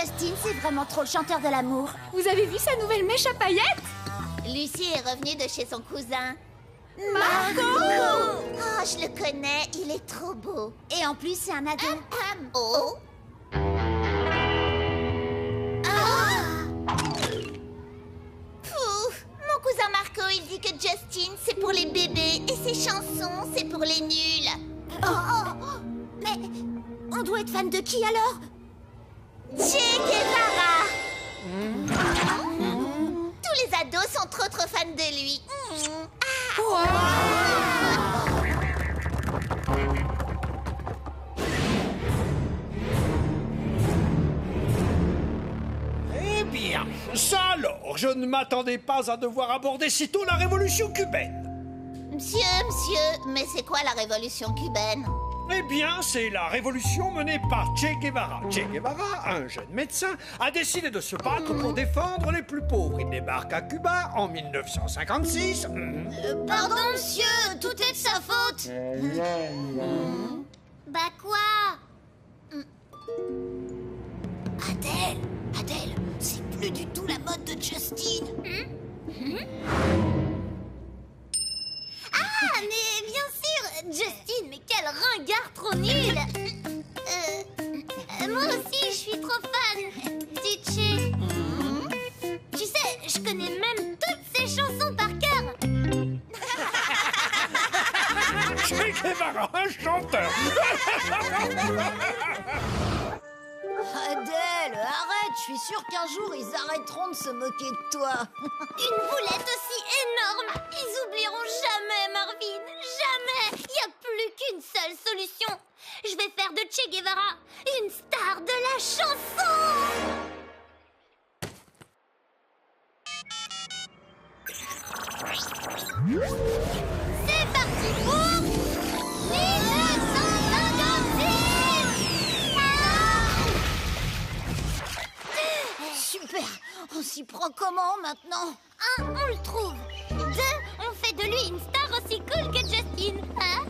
Justin, c'est vraiment trop le chanteur de l'amour. Vous avez vu sa nouvelle mèche à paillettes? Lucie est revenue de chez son cousin. Marco! Oh, je le connais, il est trop beau. Et en plus, c'est un ado. Oh. Pouf, mon cousin Marco, il dit que Justin, c'est pour les bébés et ses chansons, c'est pour les nuls. Mais on doit être fan de qui alors? Che Guevara. Tous les ados sont trop fans de lui. Eh bien, ça alors, je ne m'attendais pas à devoir aborder sitôt la révolution cubaine. Monsieur, mais c'est quoi la révolution cubaine? Eh bien, c'est la révolution menée par Che Guevara. Che Guevara, un jeune médecin, a décidé de se battre pour défendre les plus pauvres. Il débarque à Cuba en 1956. Pardon, monsieur, tout est de sa faute. Bah quoi? Adèle, c'est plus du tout la mode de Justin. Ah, mais bien sûr, Justin, mais quel ringard trop nul. Moi aussi, je suis trop fan du Che. Tu sais, je connais même toutes ses chansons par cœur. Che Guevara, un chanteur. Adèle, arrête, je suis sûre qu'un jour ils arrêteront de se moquer de toi. Une boulette aussi énorme, ils oublieront jamais, Marvin, jamais. Il n'y a plus qu'une seule solution. Je vais faire de Che Guevara une star de la chanson. C'est parti pour 1956. Super, on s'y prend comment maintenant? 1, on le trouve. 2, on fait de lui une star aussi cool que Justin, hein?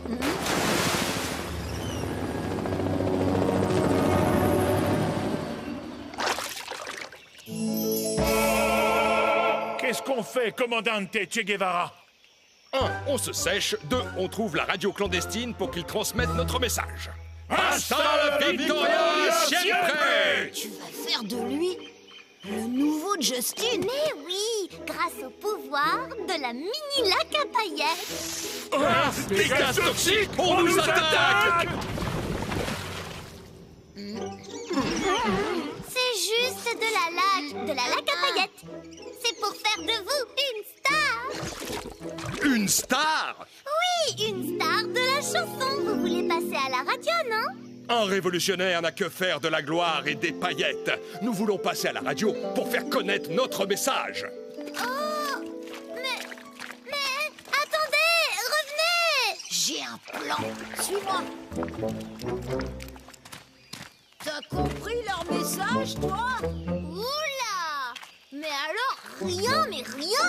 Qu'est-ce qu'on fait, commandante Che Guevara? 1. On se sèche. 2. On trouve la radio clandestine pour qu'ils transmettent notre message. Hasta la victoria siempre! Tu vas faire de lui le nouveau Justin? Mais oui, grâce au pouvoir de la mini lac à paillettes. Des gaz toxiques, on nous attaque! C'est juste de la lac à paillettes. C'est pour faire de vous une star. Une star? Oui, une star de la chanson. Vous voulez passer à la radio, non? Un révolutionnaire n'a que faire de la gloire et des paillettes. Nous voulons passer à la radio pour faire connaître notre message. Oh, mais attendez, revenez. J'ai un plan, suis-moi. T'as compris leur message, toi? Oula! Mais alors, rien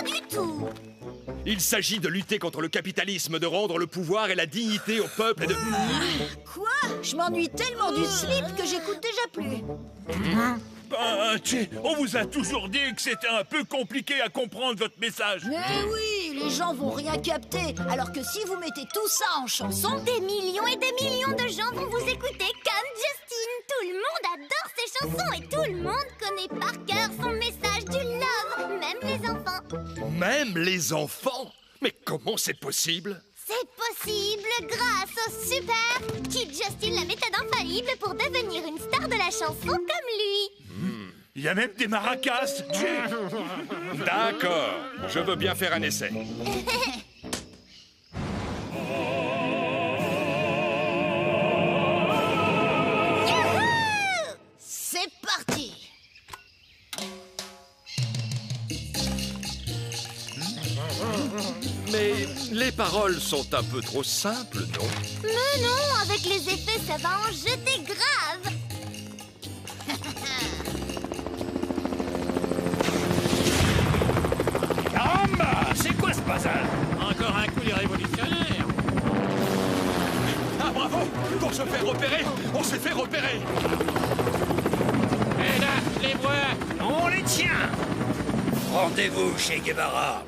du tout. Il s'agit de lutter contre le capitalisme, de rendre le pouvoir et la dignité au peuple et de... Quoi? Je m'ennuie tellement du slip que j'écoute déjà plus. Ben, Che, on vous a toujours dit que c'était un peu compliqué à comprendre votre message. Mais oui, les gens vont rien capter. Alors que si vous mettez tout ça en chanson... Des millions et des millions de gens vont vous écouter comme Justin. Tout le monde adore ses chansons et tout le monde connaît par cœur son message du love, même les enfants. Même les enfants? Mais comment c'est possible? C'est possible grâce au super Kid Justin, la méthode infaillible pour devenir une star de la chanson comme lui. Il y a même des maracas, Che. D'accord, je veux bien faire un essai. C'est parti. Mais les paroles sont un peu trop simples, non? Mais non, avec les effets, ça va en jeter grave. Caramba, c'est quoi ce bazar? Encore un coup les révolutionnaires. Ah bravo! Pour se faire repérer, on s'est fait repérer! Et là, je les vois. On les tient. Rendez-vous chez Guevara.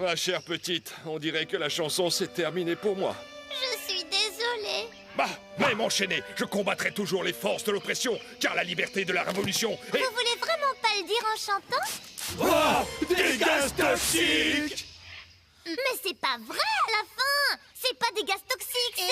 Ma chère petite, on dirait que la chanson s'est terminée pour moi. Je suis désolée. Bah, même enchaîné, je combattrai toujours les forces de l'oppression, car la liberté de la révolution est... Vous voulez vraiment pas le dire en chantant? Oh, des gaz toxiques! Mais c'est pas vrai à la fin. C'est pas des gaz toxiques,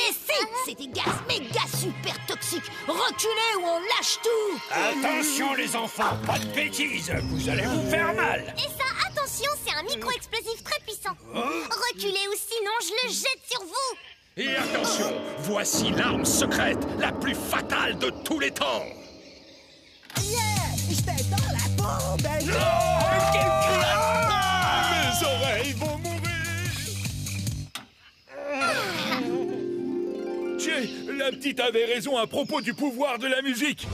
C'est des gaz méga super toxiques. Reculez ou on lâche tout. Attention les enfants, pas de bêtises, vous allez vous faire mal. Et ça, attention, c'est un micro-explosif très puissant. Reculez ou sinon je le jette sur vous. Et attention, voici l'arme secrète, la plus fatale de tous les temps. J'étais dans la bombe. Mes oreilles vont mourir. Tiens, la petite avait raison à propos du pouvoir de la musique.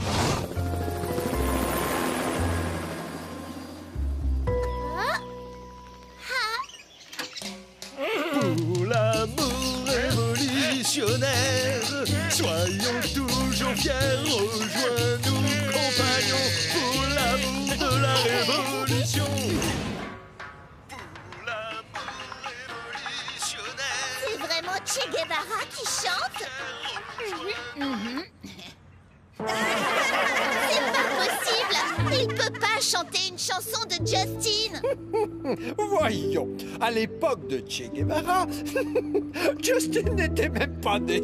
Pour l'amour révolutionnaire, soyons toujours fiers, rejoins-nous, compagnons, pour l'amour de la révolution. Pour l'amour révolutionnaire. C'est vraiment Che Guevara qui chante? C'est pas possible. Il peut pas chanter une chanson de Justin. Voyons, à l'époque de Che Guevara, Justin n'était même pas né.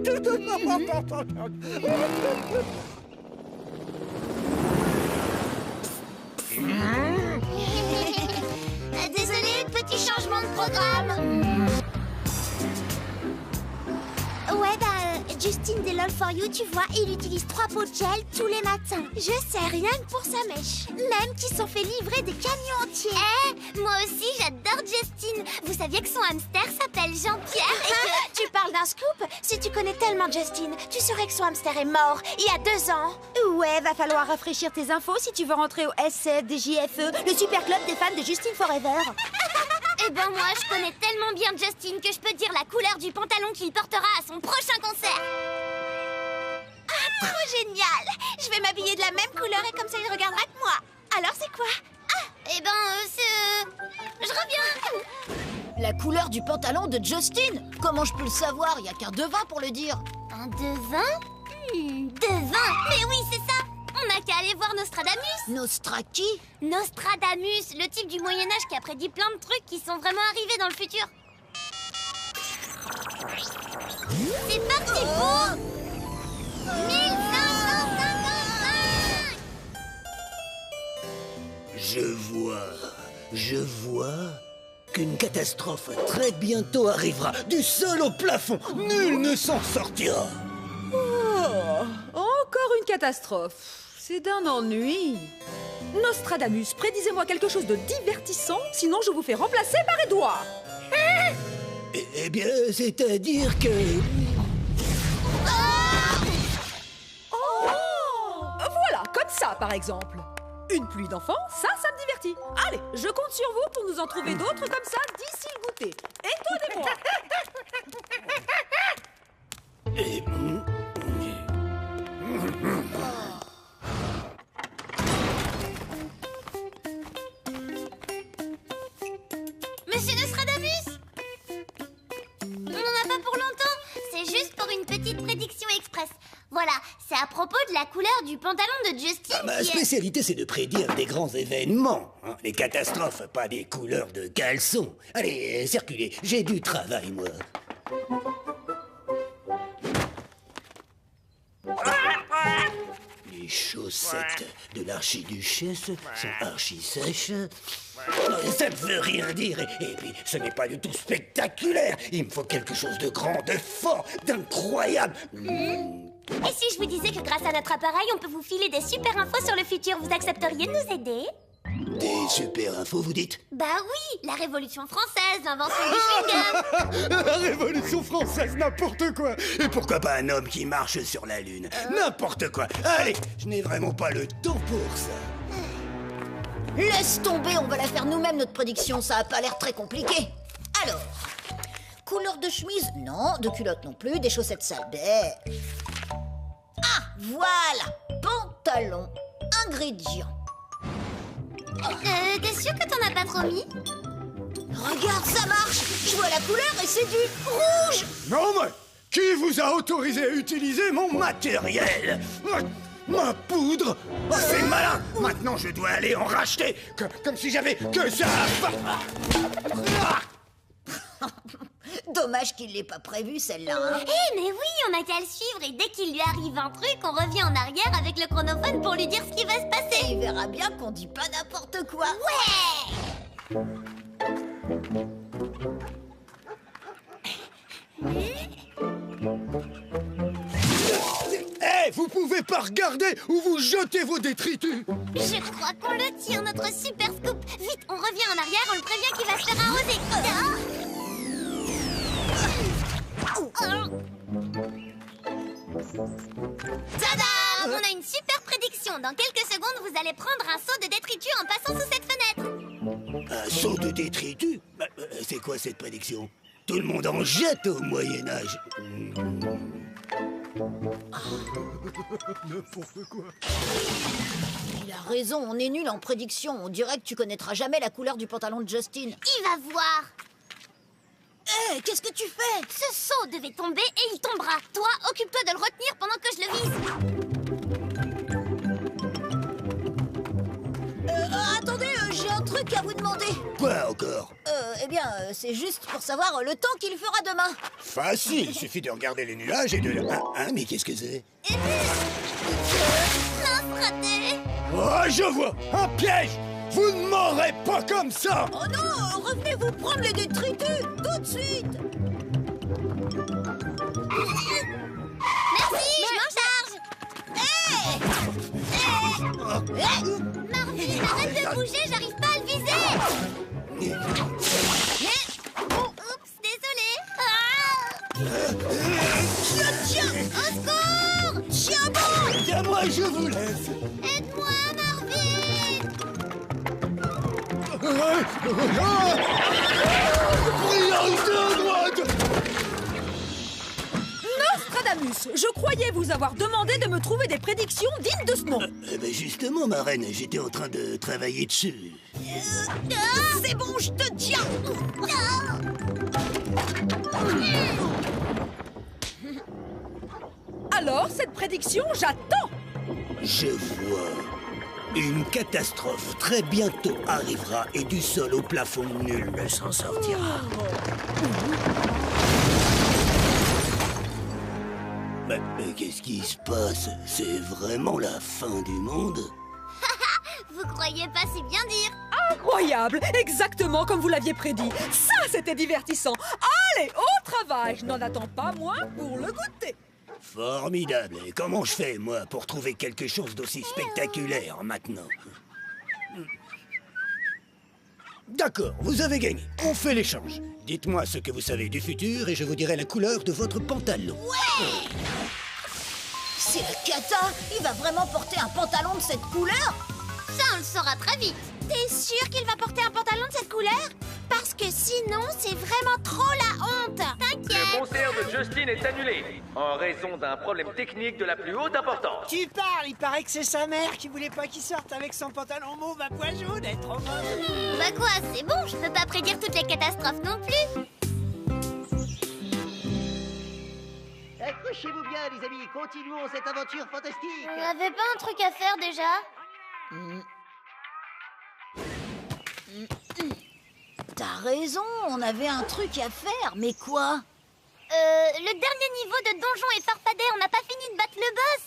Désolé, petit changement de programme. Ouais, Justin des LOL for You, tu vois, il utilise 3 pots de gel tous les matins. Je sais, rien que pour sa mèche. Même qui s'en fait livrer des camions entiers. Moi aussi, j'adore Justin. Vous saviez que son hamster s'appelle Jean-Pierre et que... Tu parles d'un scoop? Si tu connais tellement Justin, tu saurais que son hamster est mort il y a 2 ans. Ouais, va falloir rafraîchir tes infos si tu veux rentrer au SFDJFE, le super club des fans de Justin Forever. Eh ben moi, je connais tellement bien Justin que je peux dire la couleur du pantalon qu'il portera à son prochain concert. Ah, trop génial! Je vais m'habiller de la même couleur et comme ça il regardera que moi. Alors c'est quoi? Eh ben, je reviens. La couleur du pantalon de Justin? Comment je peux le savoir? Il y a qu'un devin pour le dire. Un devin? Devin? Mais oui, c'est ça. On n'a qu'à aller voir Nostradamus. Nostraki? Nostradamus, le type du Moyen-Âge qui a prédit plein de trucs qui sont vraiment arrivés dans le futur. C'est parti pour 1555. Je vois qu'une catastrophe très bientôt arrivera. Du sol au plafond, nul ne s'en sortira. Oh, encore une catastrophe. C'est d'un ennui. Nostradamus, prédisez-moi quelque chose de divertissant, sinon je vous fais remplacer par Édouard. Eh bien, c'est-à-dire que... Voilà, comme ça par exemple. Une pluie d'enfants, ça me divertit. Allez, je compte sur vous pour nous en trouver d'autres comme ça d'ici le goûter. Étonnez-moi. Monsieur Nostradamus, on n'en a pas pour longtemps. C'est juste pour une petite prédiction express. Voilà, c'est à propos de la couleur du pantalon de Justin. Ma spécialité, c'est de prédire des grands événements. Hein. Les catastrophes, pas des couleurs de caleçon. Allez, circulez, j'ai du travail, moi. Les chaussettes de l'archiduchesse sont archi-sèches. Ça ne veut rien dire. Et puis, ce n'est pas du tout spectaculaire. Il me faut quelque chose de grand, de fort, d'incroyable. Et si je vous disais que grâce à notre appareil, on peut vous filer des super infos sur le futur, vous accepteriez de nous aider? Des super infos, vous dites? Bah oui, la Révolution française, l'invention du chewing-gum. La Révolution française, n'importe quoi. Et pourquoi pas un homme qui marche sur la Lune? N'importe quoi. Allez, je n'ai vraiment pas le temps pour ça. Laisse tomber, on va la faire nous-mêmes notre prédiction, ça a pas l'air très compliqué. Alors, couleur de chemise? Non, de culotte non plus, des chaussettes sales. Ah, voilà, pantalon. pantalon. Ingrédients. T'es sûr que t'en as pas trop mis? Regarde, ça marche. Je vois la couleur et c'est du rouge. Non mais, qui vous a autorisé à utiliser mon matériel? Ma poudre? Oh, c'est malin. Maintenant, je dois aller en racheter, comme si j'avais que ça à faire. Dommage qu'il l'ait pas prévu, celle-là. Hein. Eh mais oui, on a qu'à le suivre et dès qu'il lui arrive un truc, on revient en arrière avec le chronophone pour lui dire ce qui va se passer. Et il verra bien qu'on dit pas n'importe quoi. Ouais. Eh, vous pouvez pas regarder ou vous jetez vos détritus. Je crois qu'on le tire, notre super scoop. Vite, on revient en arrière, on le prévient qu'il va se faire arroser. Tada! On a une super prédiction. Dans quelques secondes, vous allez prendre un seau de détritus en passant sous cette fenêtre. Un seau de détritus? C'est quoi cette prédiction? Tout le monde en jette au Moyen-Âge. N'importe quoi. Il a raison, on est nul en prédiction. On dirait que tu connaîtras jamais la couleur du pantalon de Justin. Il va voir. Hé, qu'est-ce que tu fais? Ce seau devait tomber et il tombera. Toi, occupe-toi de le retenir pendant que je le vise. Attendez, j'ai un truc à vous demander. Quoi encore? Eh bien, c'est juste pour savoir le temps qu'il fera demain. Facile, il suffit de regarder les nuages et de... mais qu'est-ce que c'est? Mince, raté. Oh, je vois! Un piège! Vous ne m'aurez pas comme ça! Oh non, revenez vous prendre les détritus, tout de suite. Merci, je m'en charge. Marvin, arrête de bouger, j'arrive pas à le viser. Oups, désolé. Tiens, Au secours! tiens bon. Tiens, moi, je vous laisse! Aide-moi, Marvin. Priorité à droite! Nostradamus, je croyais vous avoir demandé de me trouver des prédictions dignes de ce nom. Justement, ma reine, j'étais en train de travailler dessus. C'est bon, je te tiens. Alors, cette prédiction, j'attends. Je vois. Une catastrophe très bientôt arrivera et du sol au plafond, nul ne s'en sortira. Mais qu'est-ce qui se passe? C'est vraiment la fin du monde? Vous croyez pas si bien dire. Incroyable, exactement comme vous l'aviez prédit. Ça, c'était divertissant. Allez, au travail, je n'en attends pas moins pour le goûter. Formidable. Et comment je fais, moi, pour trouver quelque chose d'aussi spectaculaire maintenant? D'accord, vous avez gagné. On fait l'échange. Dites-moi ce que vous savez du futur et je vous dirai la couleur de votre pantalon. Ouais. C'est la cata. Il va vraiment porter un pantalon de cette couleur? Ça, on le saura très vite. T'es sûr qu'il va porter un pantalon de cette couleur? Parce que sinon, c'est vraiment trop la honte. T'inquiète. Le concert de Justin est annulé en raison d'un problème technique de la plus haute importance. Tu parles, il paraît que c'est sa mère qui voulait pas qu'il sorte avec son pantalon mauve à pois jaune, elle est trop moche. Bah quoi, c'est bon, je peux pas prédire toutes les catastrophes non plus. Accrochez-vous bien, les amis, continuons cette aventure fantastique. On avait pas un truc à faire déjà? T'as raison, on avait un truc à faire, mais quoi? Le dernier niveau de Donjon et Farfadet, on n'a pas fini de battre le boss.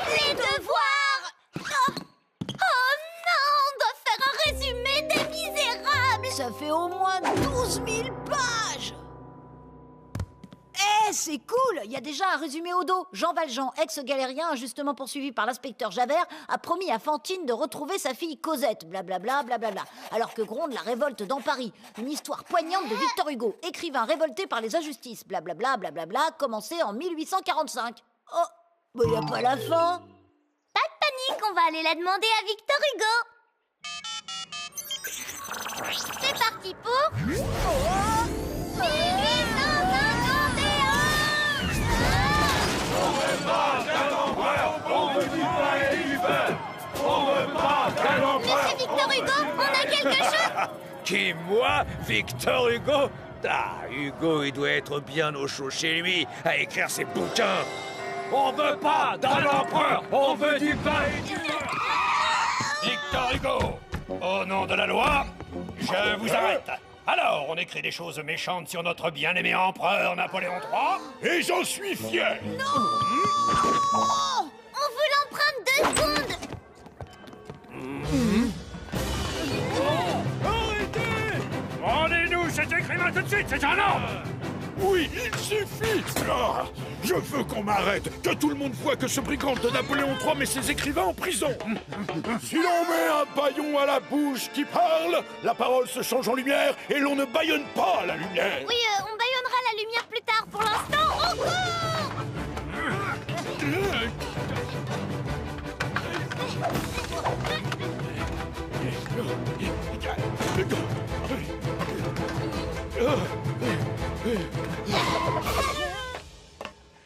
Les devoirs. Oh non, on doit faire un résumé des Misérables. Ça fait au moins 12 000 pages. Eh, c'est cool. Il y a déjà un résumé au dos. Jean Valjean, ex-galérien injustement poursuivi par l'inspecteur Javert, a promis à Fantine de retrouver sa fille Cosette, blablabla, blablabla. Alors que gronde la révolte dans Paris. Une histoire poignante de Victor Hugo, écrivain révolté par les injustices, blablabla, blablabla, commencé en 1845. Oh, mais y a pas la fin. Pas de panique, on va aller la demander à Victor Hugo. C'est parti pour... 1851. Qui, moi, Victor Hugo? Ah, Hugo, il doit être bien au chaud chez lui à écrire ses bouquins. On veut pas d'un empereur, on veut du pain et du beurre. Victor Hugo, au nom de la loi, je vous arrête. Alors, on écrit des choses méchantes sur notre bien-aimé empereur Napoléon III, et j'en suis fier. On veut l'empreinte 2 secondes. Arrêtez! Rendez-nous cet écrivain tout de suite, c'est un ordre! Oui, il suffit. Ah, je veux qu'on m'arrête, que tout le monde voit que ce brigand de Napoléon III met ses écrivains en prison. Si l'on met un bâillon à la bouche qui parle, la parole se change en lumière et l'on ne bâillonne pas à la lumière. Oui, on bâillonnera la lumière plus tard. Pour l'instant, on court.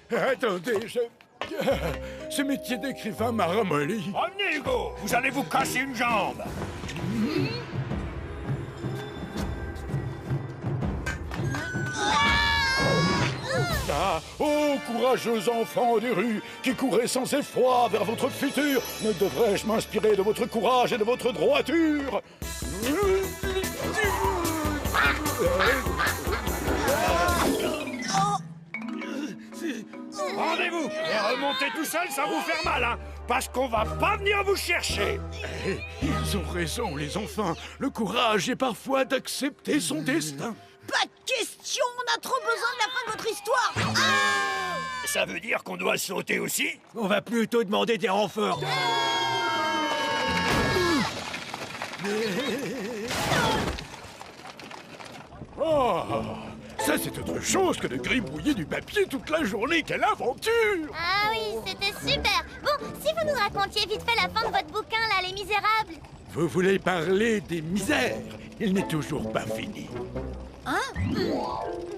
Attendez, ce métier d'écrivain m'a ramolli. Revenez, Hugo, vous allez vous casser une jambe. Ah, ô courageux enfants des rues qui courez sans effroi vers votre futur, ne devrais-je m'inspirer de votre courage et de votre droiture? Rendez-vous et remontez tout seul sans vous faire mal, hein, parce qu'on va pas venir vous chercher. Ils ont raison, les enfants. Le courage est parfois d'accepter son destin. Pas de question, on a trop besoin de la fin de votre histoire. Ça veut dire qu'on doit sauter aussi? On va plutôt demander des renforts. Oh, ça c'est autre chose que de gribouiller du papier toute la journée. Quelle aventure! Ah oui, c'était super. Bon, si vous nous racontiez vite fait la fin de votre bouquin, là, Les Misérables. Vous voulez parler des misères? Il n'est toujours pas fini. Hein?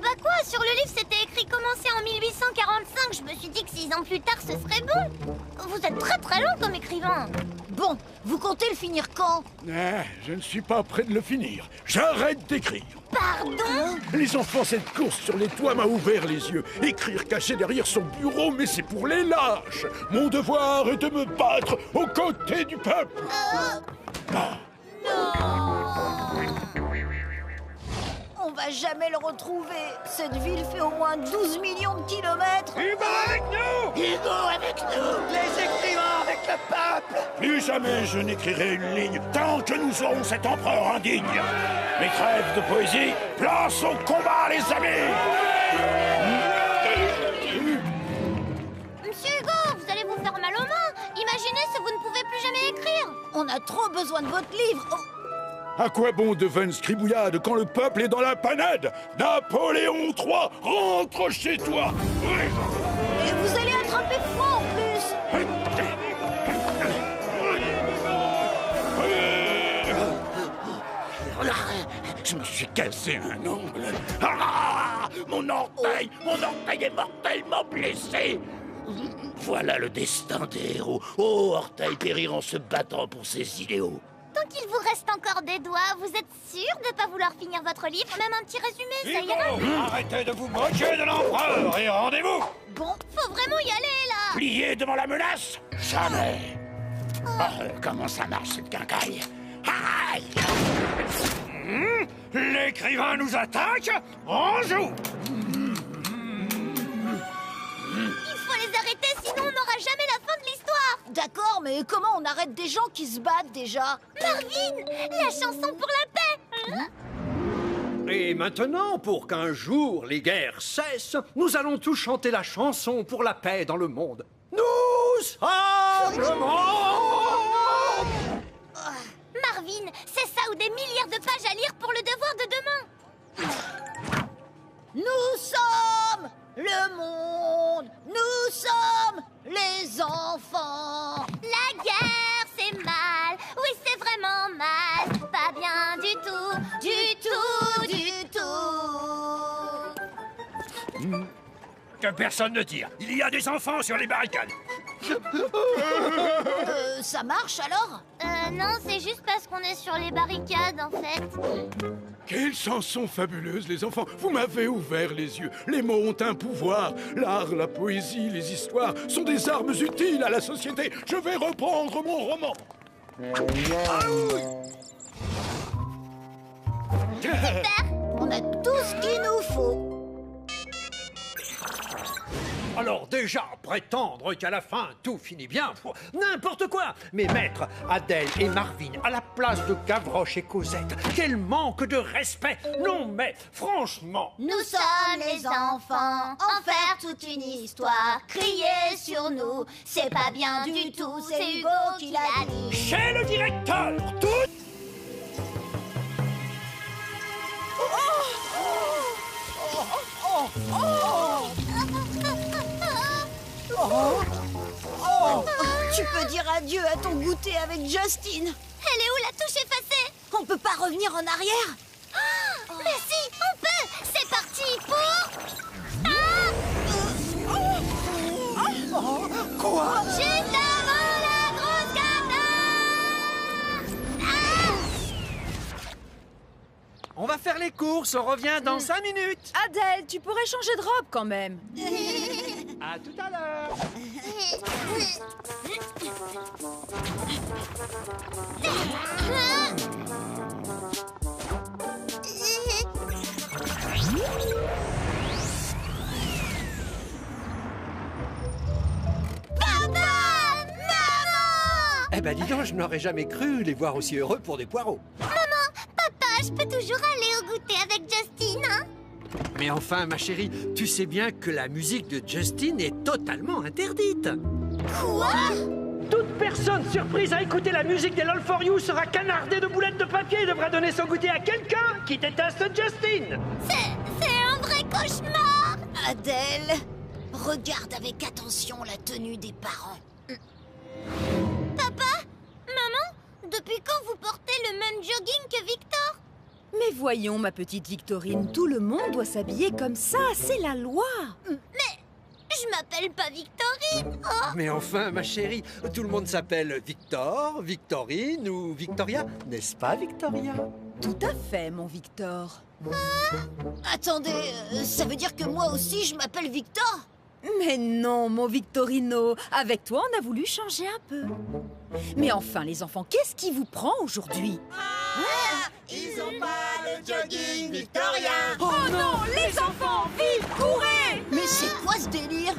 Bah quoi, sur le livre c'était écrit commencer en 1845. Je me suis dit que 6 ans plus tard ce serait bon. Vous êtes très long comme écrivain. Bon, vous comptez le finir quand? Ah, je ne suis pas prêt de le finir. J'arrête d'écrire. Pardon? Les enfants, cette course sur les toits m'a ouvert les yeux. Écrire caché derrière son bureau, mais c'est pour les lâches. Mon devoir est de me battre aux côtés du peuple. On va jamais le retrouver. Cette ville fait au moins 12 millions de kilomètres. Hugo avec nous! Hugo avec nous! Les écrivains avec le peuple! Plus jamais je n'écrirai une ligne tant que nous aurons cet empereur indigne. Mes trêves de poésie, place au combat, les amis! Monsieur Hugo, vous allez vous faire mal aux mains. Imaginez si vous ne pouvez plus jamais écrire. On a trop besoin de votre livre. Oh. À quoi bon de vaines scribouillades quand le peuple est dans la panade? Napoléon III, rentre chez toi! Et vous allez attraper froid en plus. Je me suis cassé un ongle. Ah, mon orteil est mortellement blessé. Voilà le destin des héros. Oh, orteil périr en se battant pour ses idéaux. Tant qu'il vous reste encore des doigts, vous êtes sûr de pas vouloir finir votre livre? Même un petit résumé, ça ira? Hugo, arrêtez de vous moquer de l'empereur et rendez-vous! Bon, faut vraiment y aller, là! Plié devant la menace? Jamais. Comment ça marche, cette quincaille? Aïe! L'écrivain nous attaque, on joue! Il faut les arrêter, sinon on n'aura jamais la fin de l'histoire! d'accord, mais comment on arrête des gens qui se battent déjà? Marvin, la chanson pour la paix! Et maintenant, pour qu'un jour les guerres cessent, nous allons tous chanter la chanson pour la paix dans le monde. Nous sommes le monde! Marvin, c'est ça ou des milliards de pages à lire pour le devoir de demain. Nous sommes le monde, nous sommes les enfants. La guerre, c'est mal, oui, c'est vraiment mal. Pas bien du tout, du tout, du tout. Que personne ne tire. Il y a des enfants sur les barricades. Ça marche alors? Bah non, c'est juste parce qu'on est sur les barricades, en fait. Quelle chanson fabuleuse, les enfants! Vous m'avez ouvert les yeux. Les mots ont un pouvoir. L'art, la poésie, les histoires sont des armes utiles à la société. Je vais reprendre mon roman. Super! On a tout ce qu'il nous faut. Alors déjà, prétendre qu'à la fin, tout finit bien, n'importe quoi. Mais mettre Adèle et Marvin à la place de Gavroche et Cosette, quel manque de respect. Non mais, franchement... Nous sommes les enfants, en faire toute une histoire. Crier sur nous, c'est pas bien du tout, c'est Hugo qui l'a dit. Chez le directeur, tout... Tu peux dire adieu à ton goûter avec Justin. Elle est où la touche effacée? On peut pas revenir en arrière? Mais si, on peut. C'est parti pour... Quoi? Juste avant la grosse catastrophe. On va faire les courses, on revient dans 5 minutes. Adèle, tu pourrais changer de robe quand même. À tout à l'heure. Eh ben dis donc, je n'aurais jamais cru les voir aussi heureux pour des poireaux. Maman, papa, je peux toujours aller au goûter avec Justin, hein? Mais enfin, ma chérie, tu sais bien que la musique de Justin est totalement interdite. Quoi? Toute personne surprise à écouter la musique des LOL for You sera canardée de boulettes de papier et devra donner son goûter à quelqu'un qui déteste Justin. C'est un vrai cauchemar. Adèle, regarde avec attention la tenue des parents. Papa? Maman? Depuis quand vous portez le même jogging que Victor? Mais voyons, ma petite Victorine, tout le monde doit s'habiller comme ça, c'est la loi. Mais je m'appelle pas Victorine. Oh. Mais enfin, ma chérie, tout le monde s'appelle Victor, Victorine ou Victoria, n'est-ce pas, Victoria? Tout à fait, mon Victor. Attendez, ça veut dire que moi aussi je m'appelle Victor? Mais non, mon Victorino, avec toi on a voulu changer un peu. Mais enfin, les enfants, qu'est-ce qui vous prend aujourd'hui? Ils ont pas le jogging Victoria. Oh non, les enfants, vite, courez! Mais c'est quoi ce délire?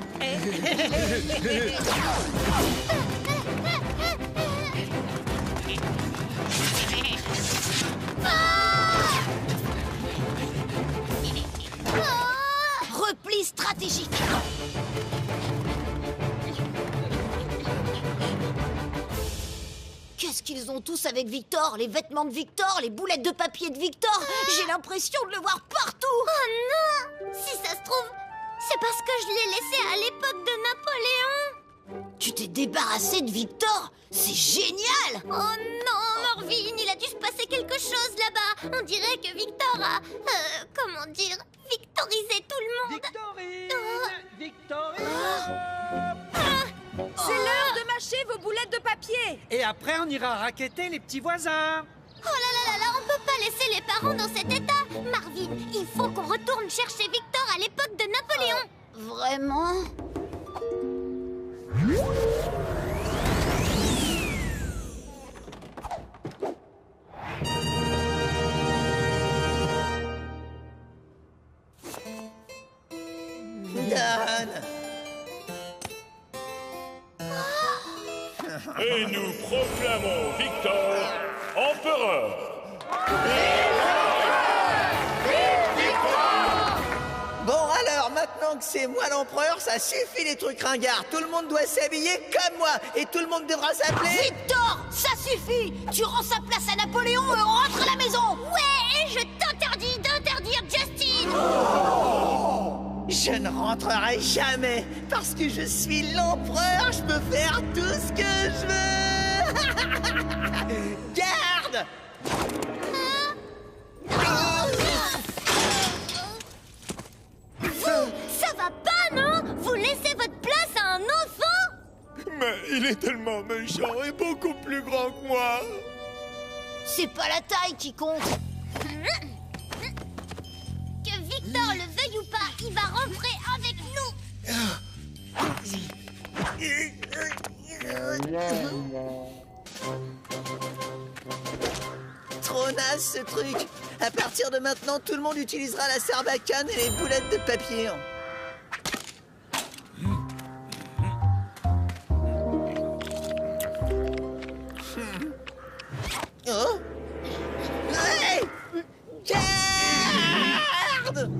Repli stratégique. Qu'est-ce qu'ils ont tous avec Victor? Les vêtements de Victor, les boulettes de papier de Victor. J'ai l'impression de le voir partout. Oh non! Si ça se trouve, c'est parce que je l'ai laissé à l'époque de Napoléon. Tu t'es débarrassé de Victor? C'est génial! Oh non, Marvin, il a dû se passer quelque chose là-bas. On dirait que Victor a... comment dire? Victorisé tout le monde. Victorine. C'est l'heure de mâcher vos boulettes de papier. Et après, on ira racketter les petits voisins. Oh là là là là, on peut pas laisser les parents dans cet état. Marvin, il faut qu'on retourne chercher Victor à l'époque de Napoléon. Vraiment? Et nous proclamons Victor empereur. Bon alors, maintenant que c'est moi l'empereur, ça suffit les trucs ringards. Tout le monde doit s'habiller comme moi et tout le monde devra s'appeler... Victor, ça suffit! Tu rends sa place à Napoléon et on rentre à la maison! Ouais, et je t'interdis d'interdire Justin. Je ne rentrerai jamais parce que je suis l'empereur. Je peux faire tout ce que je veux. Garde! Ça va pas, non? Vous laissez votre place à un enfant? Mais il est tellement méchant et beaucoup plus grand que moi. C'est pas la taille qui compte. Que Victor le veuille ou pas, il va rentrer avec nous. Trop naze ce truc. À partir de maintenant, tout le monde utilisera la sarbacane et les boulettes de papier. Oh! Hey! Garde!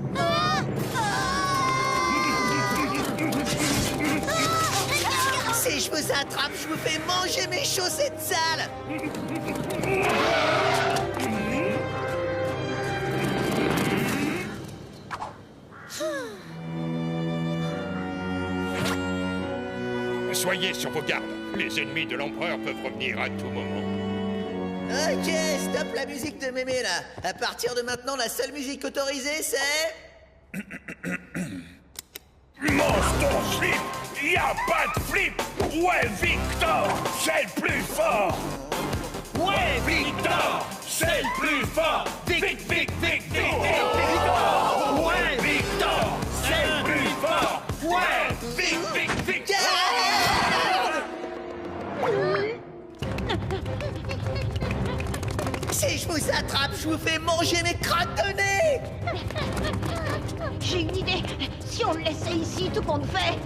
Si je vous attrape, je vous fais manger mes chaussettes sales! Soyez sur vos gardes. Les ennemis de l'empereur peuvent revenir à tout moment. Ok, stop la musique de mémé là. À partir de maintenant, la seule musique autorisée, c'est... Monster Flip! Y a pas de flip! Ouais, Victor, c'est le plus fort! Ouais, Victor, c'est le plus fort! Victor! Ouais, Victor, c'est le plus fort! Ouais, Victor! Si je vous attrape, je vous fais manger mes crottes de nez! J'ai une idée. Si on le laissait ici, tout compte fait.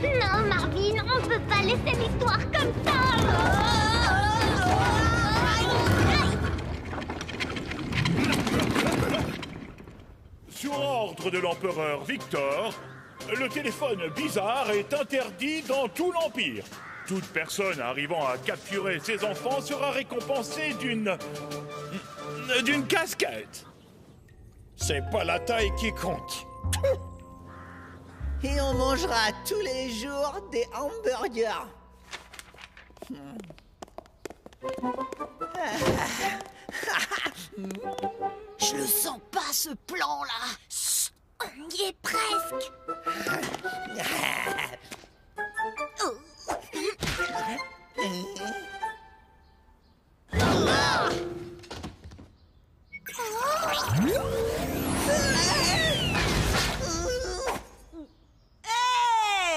Non, Marvin, on peut pas laisser l'histoire comme ça. Sur ordre de l'empereur Victor, le téléphone bizarre est interdit dans tout l'Empire. Toute personne arrivant à capturer ses enfants sera récompensée d'une casquette. C'est pas la taille qui compte. Et on mangera tous les jours des hamburgers. Je le sens pas, ce plan-là. On y est presque.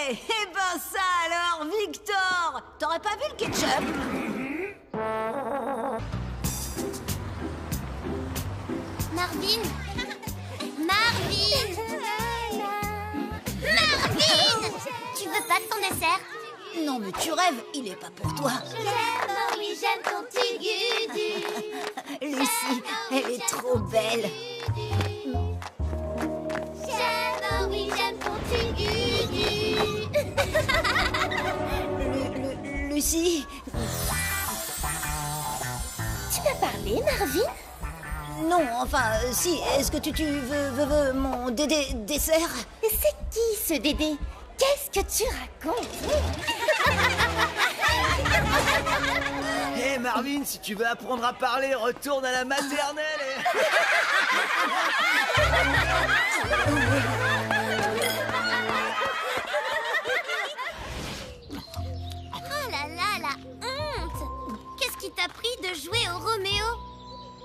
Eh ben ça alors, Victor! T'aurais pas vu le ketchup? Marvin! Marvin! Marvin! Tu veux pas de ton dessert? Non mais tu rêves, il est pas pour toi. J'aime, oui, j'aime ton petit gudu. Lucie, elle est trop belle. J'aime, oui, j'aime ton petit gudu. Lucie? Tu peux parler, Marvin? Non, enfin, si. Est-ce que tu veux mon dessert? C'est qui, ce Dédé? Qu'est-ce que tu racontes? Hé Marvin, si tu veux apprendre à parler, retourne à la maternelle et... Oh là là, la honte! Qu'est-ce qui t'a pris de jouer au Roméo?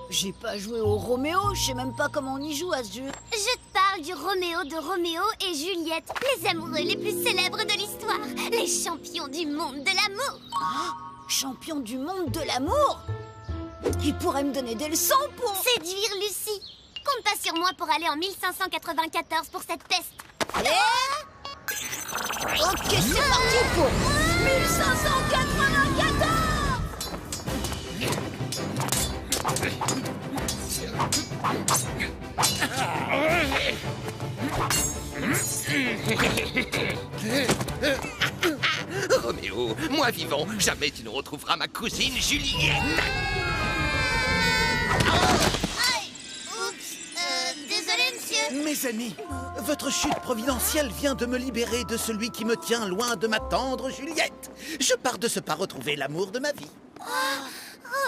J'ai pas joué au Roméo, je sais même pas comment on y joue à ce jeu. Je te parle du Roméo de Roméo et Juliette, les amoureux les plus célèbres de l'histoire, les champions du monde de l'amour. Oh, champion du monde de l'amour? Il pourrait me donner des leçons pour... Séduire Lucie. Compte pas sur moi pour aller en 1594 pour cette peste. Ok, c'est parti pour 1594! Roméo, moi vivant, jamais tu ne retrouveras ma cousine Juliette. Désolé, monsieur. Mes amis, votre chute providentielle vient de me libérer de celui qui me tient loin de ma tendre Juliette. Je pars de ce pas retrouver l'amour de ma vie.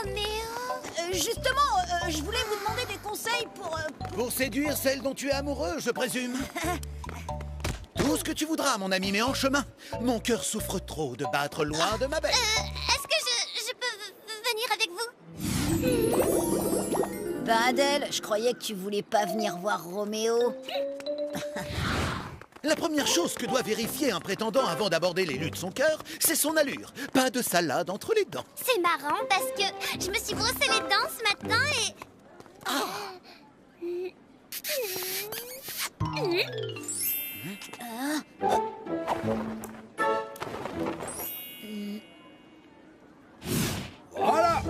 Roméo. Justement, je voulais vous demander des conseils pour... Pour séduire celle dont tu es amoureux, je présume. Tout ce que tu voudras, mon ami, mais en chemin. Mon cœur souffre trop de battre loin de ma belle. Est-ce que je peux Ben Adèle, je croyais que tu voulais pas venir voir Roméo. La première chose que doit vérifier un prétendant avant d'aborder l'élu de son cœur, c'est son allure. Pas de salade entre les dents. C'est marrant parce que je me suis brossé les dents ce matin et... Voilà.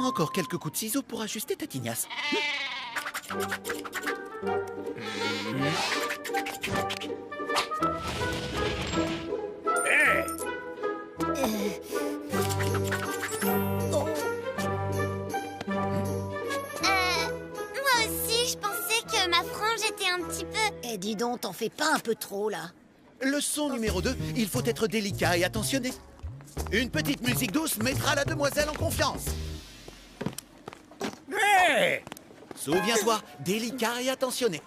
Encore quelques coups de ciseaux pour ajuster ta tignasse. Hey. Moi aussi, je pensais que ma frange était un petit peu... Eh dis donc, t'en fais pas un peu trop, là? Leçon numéro 2, il faut être délicat et attentionné. Une petite musique douce mettra la demoiselle en confiance. Hey. Souviens-toi, délicat et attentionné.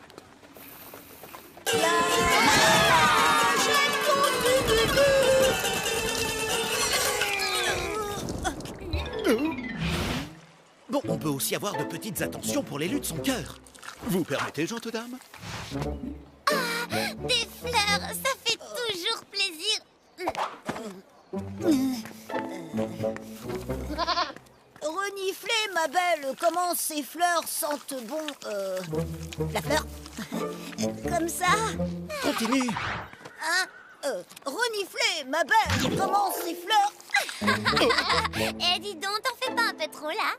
Bon, on peut aussi avoir de petites attentions pour l'élu de son cœur. Vous permettez, gentes dames? Des fleurs, ça fait toujours plaisir. Reniflez, ma belle, comment ces fleurs sentent bon, la fleur? Comme ça? Continue. Hein? Reniflez, ma belle, comment ces fleurs? Eh, dis donc, t'en fais pas un peu trop, là?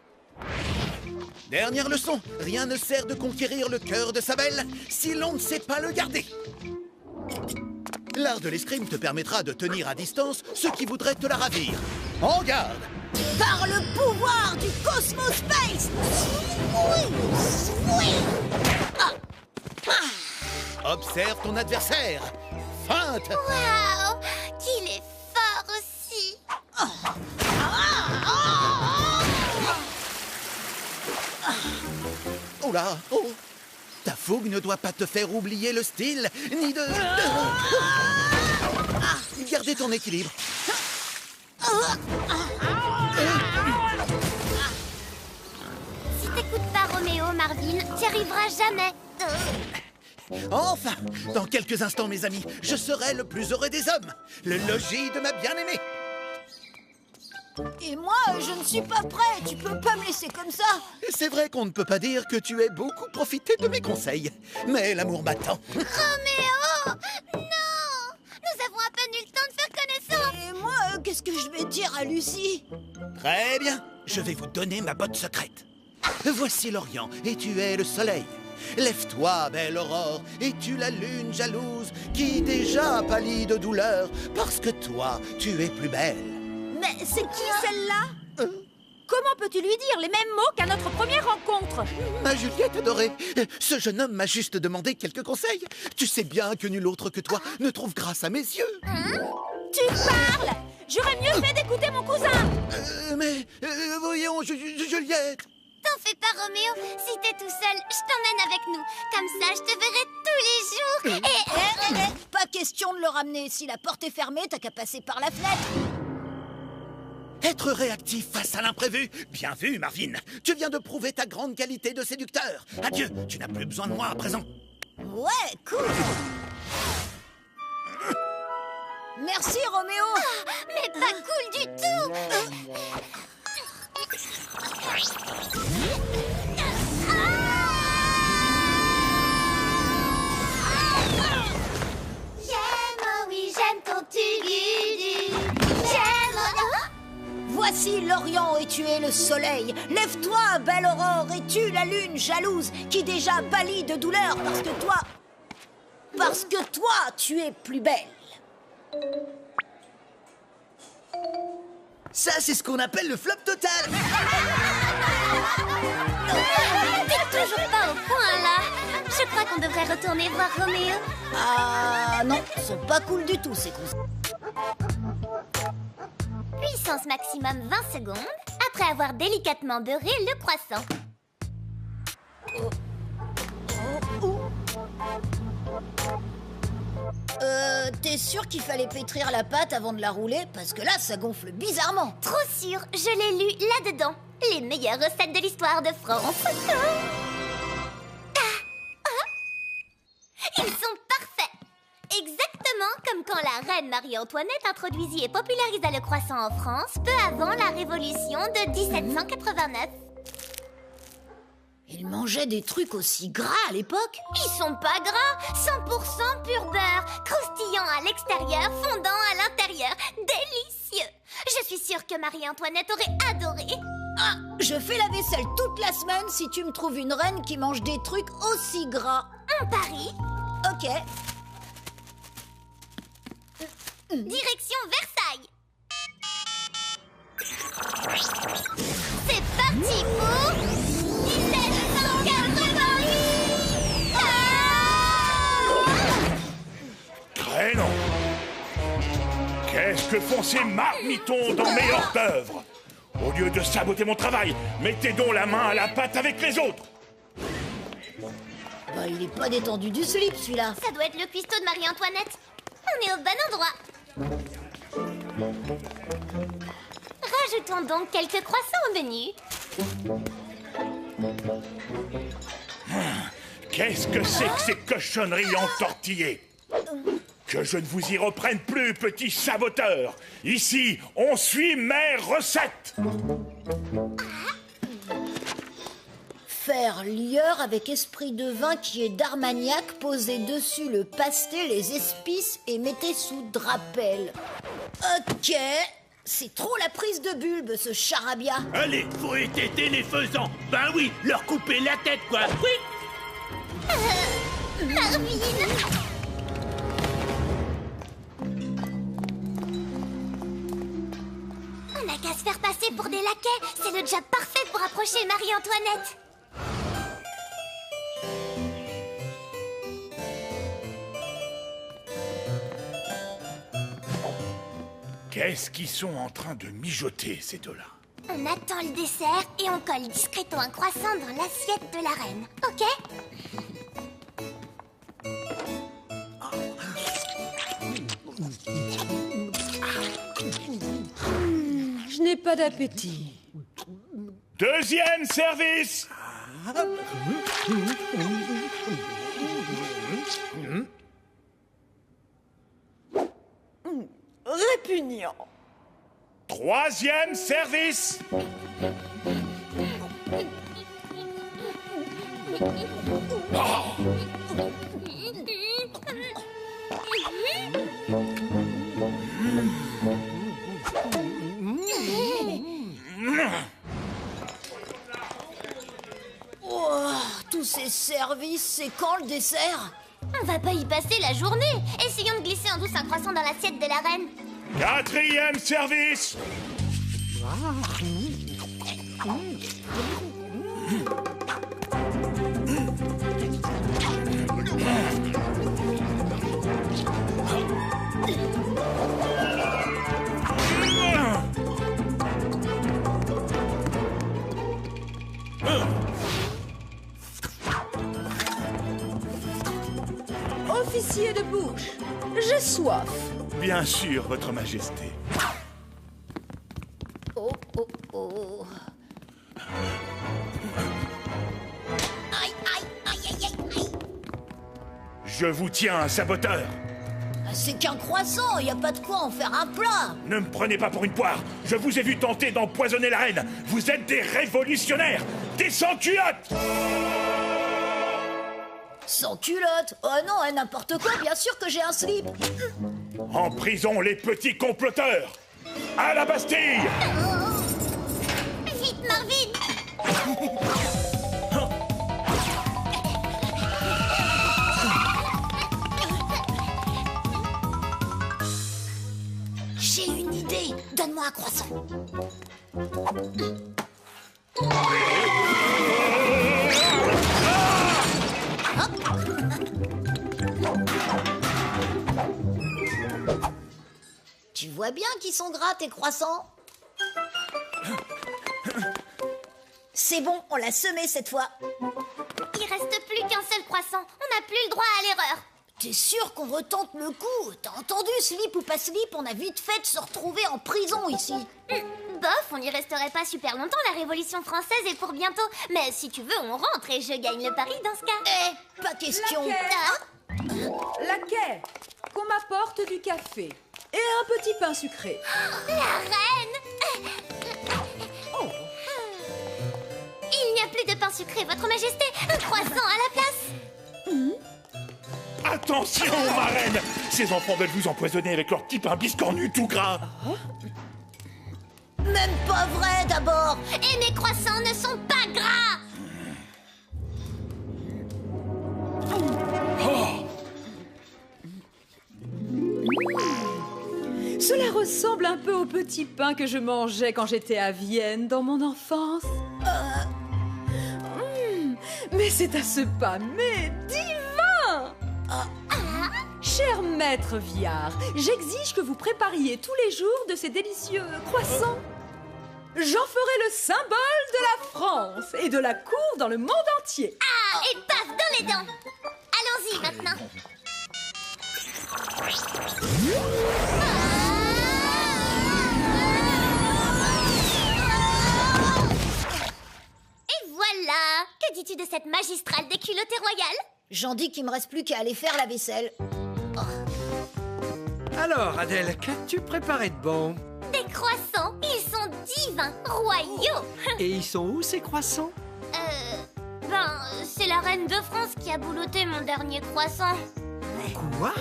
Dernière leçon, rien ne sert de conquérir le cœur de sa belle si l'on ne sait pas le garder. L'art de l'escrime te permettra de tenir à distance ceux qui voudraient te la ravir. En garde! Par le pouvoir du Cosmos Space! Observe ton adversaire. Feinte! Waouh! Qu'il est fort aussi! Oh là! Oh! Ta fougue ne doit pas te faire oublier le style, ni de... Gardez ton équilibre. Si t'écoutes pas Roméo, Marvin, t'y arriveras jamais. Enfin, dans quelques instants, mes amis, je serai le plus heureux des hommes, le logis de ma bien-aimée. Et moi, je ne suis pas prêt. Tu peux pas me laisser comme ça. C'est vrai qu'on ne peut pas dire que tu aies beaucoup profité de mes conseils, mais l'amour m'attend. Roméo! Non! Nous avons à peine eu le temps de faire connaissance. Et moi, qu'est-ce que je vais dire à Lucie? Très bien, je vais vous donner ma botte secrète. Voici l'Orient, et tu es le soleil. Lève-toi, belle aurore, et tu la lune jalouse, qui déjà pâlit de douleur, parce que toi, tu es plus belle. Mais c'est qui celle-là? Comment peux-tu lui dire les mêmes mots qu'à notre première rencontre? Ma Juliette adorée, ce jeune homme m'a juste demandé quelques conseils. Tu sais bien que nul autre que toi ne trouve grâce à mes yeux. Tu parles! J'aurais mieux fait d'écouter mon cousin! Voyons, Juliette. T'en fais pas, Roméo. Si t'es tout seul, je t'emmène avec nous. Comme ça, je te verrai tous les jours. Pas question de le ramener. Si la porte est fermée, t'as qu'à passer par la fenêtre. Être réactif face à l'imprévu. Bien vu, Marvin. Tu viens de prouver ta grande qualité de séducteur. Adieu, tu n'as plus besoin de moi à présent. Ouais, cool. Merci, Roméo. Mais pas cool du tout. J'aime, oh oui, j'aime ton tugudu. J'aime, Voici l'Orient et tu es le soleil. Lève-toi, belle aurore, et tue la lune jalouse qui déjà pâlit de douleur parce que toi, tu es plus belle. Ça, c'est ce qu'on appelle le flop total. T'es toujours pas au point, là. Je crois qu'on devrait retourner voir Roméo. Ah non, ils sont pas cool du tout, ces cons. Puissance maximum 20 secondes, après avoir délicatement beurré le croissant. T'es sûr qu'il fallait pétrir la pâte avant de la rouler? Parce que là, ça gonfle bizarrement. Trop sûr, je l'ai lu là-dedans. Les meilleures recettes de l'histoire de France. Ils sont parfaits. Exactement comme quand la reine Marie-Antoinette introduisit et popularisa le croissant en France peu avant la Révolution de 1789. Ils mangeaient des trucs aussi gras à l'époque? Ils sont pas gras, 100% pur beurre, croustillant à l'extérieur, fondant à l'intérieur. Délicieux. Je suis sûre que Marie-Antoinette aurait adoré. Ah, je fais la vaisselle toute la semaine si tu me trouves une reine qui mange des trucs aussi gras. On parie? Ok. Direction Versailles. C'est parti pour 1788. Crénon! Qu'est-ce que font ces marmitons dans mes hors-d'œuvre? Au lieu de saboter mon travail, mettez donc la main à la pâte avec les autres. Bah, il est pas détendu du slip, celui-là. Ça doit être le cuistot de Marie-Antoinette. On est au bon endroit. Rajoutons donc quelques croissants au menu. Qu'est-ce que c'est que ces cochonneries entortillées? Que je ne vous y reprenne plus, petit saboteur. Ici, on suit mes recettes. Faire lieur avec esprit de vin qui est d'Armagnac, posez dessus le pasté, les épices et mettez sous drapel. Ok, c'est trop la prise de bulbe, ce charabia. Allez, faut étêter les faisans. Ben oui, leur couper la tête, quoi. Oui. Marvin. On n'a qu'à se faire passer pour des laquais. C'est le job parfait pour approcher Marie-Antoinette. Qu'est-ce qu'ils sont en train de mijoter, ces deux-là? On attend le dessert et on colle discrètement un croissant dans l'assiette de la reine. Ok? Je n'ai pas d'appétit. Deuxième service. Répugnant. Troisième service. Oh, tous ces services, c'est quand le dessert? On va pas y passer la journée. Essayons de glisser en douce un croissant dans l'assiette de la reine. Quatrième service. Officier de bouche, j'ai soif. Bien sûr, Votre Majesté. Oh, oh, oh. Aïe, aïe, aïe, aïe, aïe, aïe. Je vous tiens, un saboteur. C'est qu'un croissant, y a pas de quoi en faire un plat. Ne me prenez pas pour une poire. Je vous ai vu tenter d'empoisonner la reine. Vous êtes des révolutionnaires, des sans-culottes. Sans culotte. Oh non, hein, n'importe quoi, bien sûr que j'ai un slip. En prison, les petits comploteurs. À la Bastille. Vite, Marvin. J'ai une idée. Donne-moi un croissant. Tu vois bien qu'ils sont gras, tes croissants? C'est bon, on l'a semé cette fois. Il reste plus qu'un seul croissant. On n'a plus le droit à l'erreur. T'es sûr qu'on retente le coup? T'as entendu, slip ou pas slip, on a vite fait de se retrouver en prison ici. Bof, on n'y resterait pas super longtemps, la Révolution française est pour bientôt. Mais si tu veux, on rentre et je gagne le pari dans ce cas. Pas question. Laquais, qu'on m'apporte du café et un petit pain sucré. La reine! Il n'y a plus de pain sucré, votre majesté. Un croissant à la place. Attention, ma reine! Ces enfants veulent vous empoisonner avec leur petit pain biscornu tout gras. Même pas vrai, d'abord. Et mes croissants ne sont pas gras. Cela ressemble un peu au petit pain que je mangeais quand j'étais à Vienne dans mon enfance. Mais c'est à ce pas, mais divin! Cher maître Viard, j'exige que vous prépariez tous les jours de ces délicieux croissants. J'en ferai le symbole de la France et de la cour dans le monde entier. Ah, et paf, dans les dents. Allons-y maintenant. Et voilà. Que dis-tu de cette magistrale déculottée royale? J'en dis qu'il me reste plus qu'à aller faire la vaisselle. Alors, Adèle, qu'as-tu préparé de bon? Des croissants, ils sont divins, royaux. Et ils sont où, ces croissants? C'est la reine de France qui a boulotté mon dernier croissant. Quoi?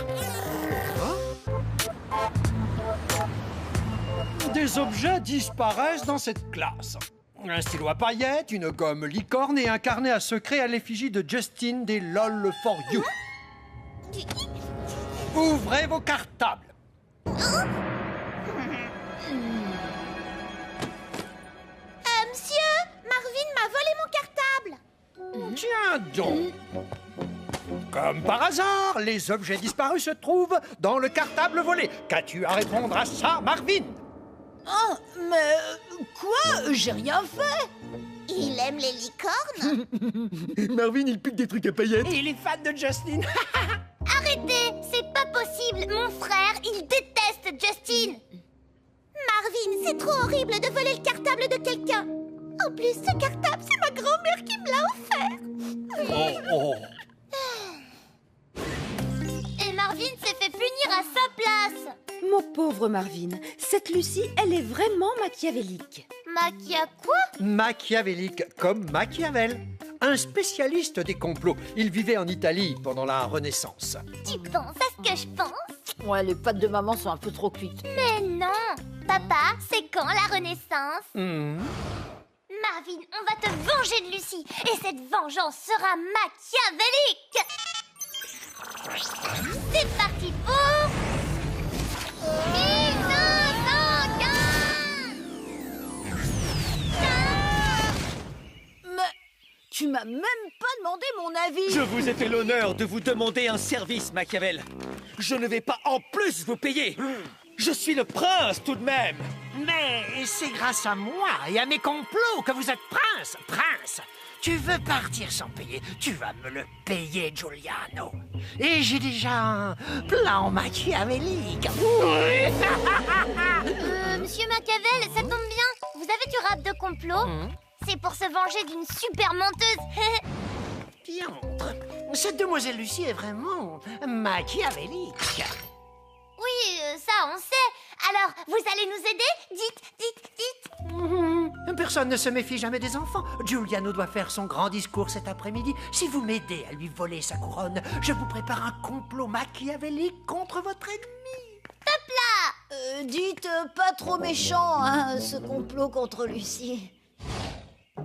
Des objets disparaissent dans cette classe. Un stylo à paillettes, une gomme licorne et un carnet à secret à l'effigie de Justine des LOL for You. Ouvrez vos cartables. Monsieur, Marvin m'a volé mon cartable. Tiens donc. Comme par hasard, les objets disparus se trouvent dans le cartable volé. Qu'as-tu à répondre à ça, Marvin? Oh, mais quoi? J'ai rien fait. Il aime les licornes. Marvin, il pique des trucs à paillettes. Et il est fan de Justine. Arrêtez, c'est pas possible. Mon frère, il déteste Justine. Marvin, c'est trop horrible de voler le cartable de quelqu'un. En plus, ce cartable, c'est ma grand-mère qui me l'a offert. Et Marvin s'est fait punir à sa place. Mon pauvre Marvin, cette Lucie, elle est vraiment machiavélique. Maquia quoi? Machiavélique, comme Machiavel. Un spécialiste des complots. Il vivait en Italie pendant la Renaissance. Tu penses à ce que je pense? Ouais, les pâtes de maman sont un peu trop cuites. Mais non. Papa, c'est quand la Renaissance? Marvin, on va te venger de Lucie. Et cette vengeance sera machiavélique. C'est parti pour... 1515. Mais tu m'as même pas demandé mon avis. Je vous ai fait l'honneur de vous demander un service, Machiavel. Je ne vais pas en plus vous payer. Je suis le prince, tout de même. Mais c'est grâce à moi et à mes complots que vous êtes prince. Prince, tu veux partir sans payer? Tu vas me le payer, Giuliano. Et j'ai déjà un plan machiavélique. Monsieur Machiavel, ça tombe bien. Vous avez du rap de complot? C'est pour se venger d'une super menteuse. Diantre, cette demoiselle Lucie est vraiment machiavélique. Oui, ça on sait. Alors, vous allez nous aider? Dites. Personne ne se méfie jamais des enfants. Giuliano doit faire son grand discours cet après-midi. Si vous m'aidez à lui voler sa couronne, je vous prépare un complot machiavélique contre votre ennemi. Top là! Dites pas trop méchant, hein, ce complot contre Lucie.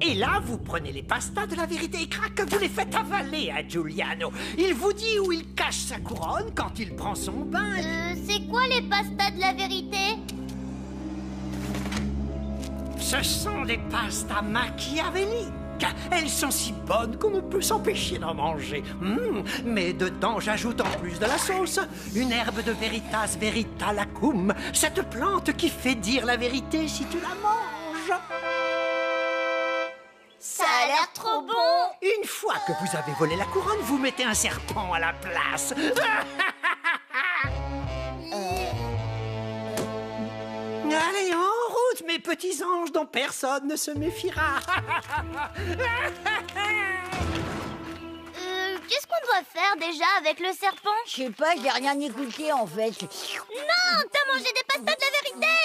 Et là, vous prenez les pastas de la vérité et craque, vous les faites avaler à Giuliano. Il vous dit où il cache sa couronne quand il prend son bain. C'est quoi les pastas de la vérité? Ce sont des pastas machiavéliques. Elles sont si bonnes qu'on ne peut s'empêcher d'en manger. Mais dedans, j'ajoute en plus de la sauce une herbe de Veritas Veritalacum, cette plante qui fait dire la vérité si tu la manges. Ça a l'air l'air trop bon. Une fois que vous avez volé la couronne, vous mettez un serpent à la place. Allez, en route, mes petits anges dont personne ne se méfiera. Qu'est-ce qu'on doit faire déjà avec le serpent? Je sais pas, j'ai rien écouté en fait. Non, t'as mangé des pastas de la vérité.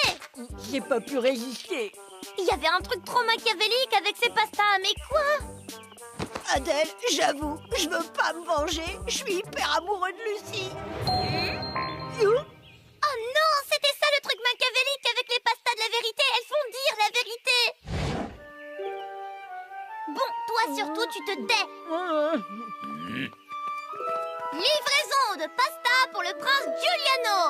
J'ai pas pu résister. Il y avait un truc trop machiavélique avec ces pastas, mais quoi? Adèle, j'avoue, je veux pas me venger. Je suis hyper amoureux de Lucie. Oh non, c'était ça le truc machiavélique avec les pastas de la vérité. Elles font dire la vérité. Bon, toi surtout, tu te tais. Livraison de pasta pour le prince Giuliano.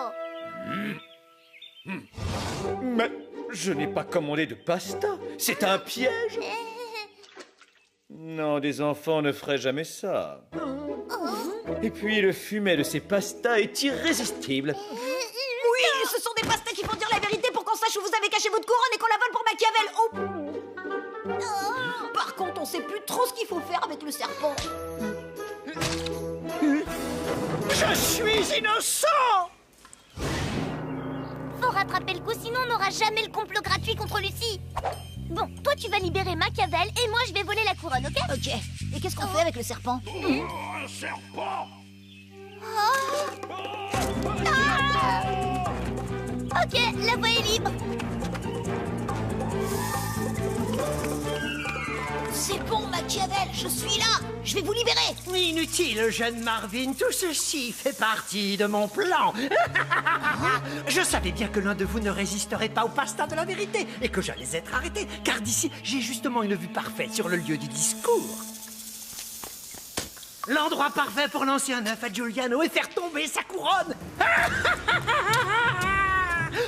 Mais je n'ai pas commandé de pasta. C'est un piège. Non, des enfants ne feraient jamais ça. Et puis le fumet de ces pastas est irrésistible. Oui, ce sont des pastas qui font dire la vérité pour qu'on sache où vous avez caché votre couronne et qu'on la vole pour Machiavel. Par contre, on sait plus trop ce qu'il faut faire avec le serpent. Je suis innocent! Faut rattraper le coup, sinon on n'aura jamais le complot gratuit contre Lucie. Bon, toi tu vas libérer Machiavel et moi je vais voler la couronne, ok? Ok. Et qu'est-ce qu'on fait avec le serpent? Un serpent! Ok, la voie est libre. C'est bon, Machiavel, je suis là. Je vais vous libérer. Inutile, jeune Marvin, tout ceci fait partie de mon plan. Je savais bien que l'un de vous ne résisterait pas aux pastas de la vérité et que j'allais être arrêté, car d'ici, j'ai justement une vue parfaite sur le lieu du discours. L'endroit parfait pour lancer un œuf à Giuliano et faire tomber sa couronne.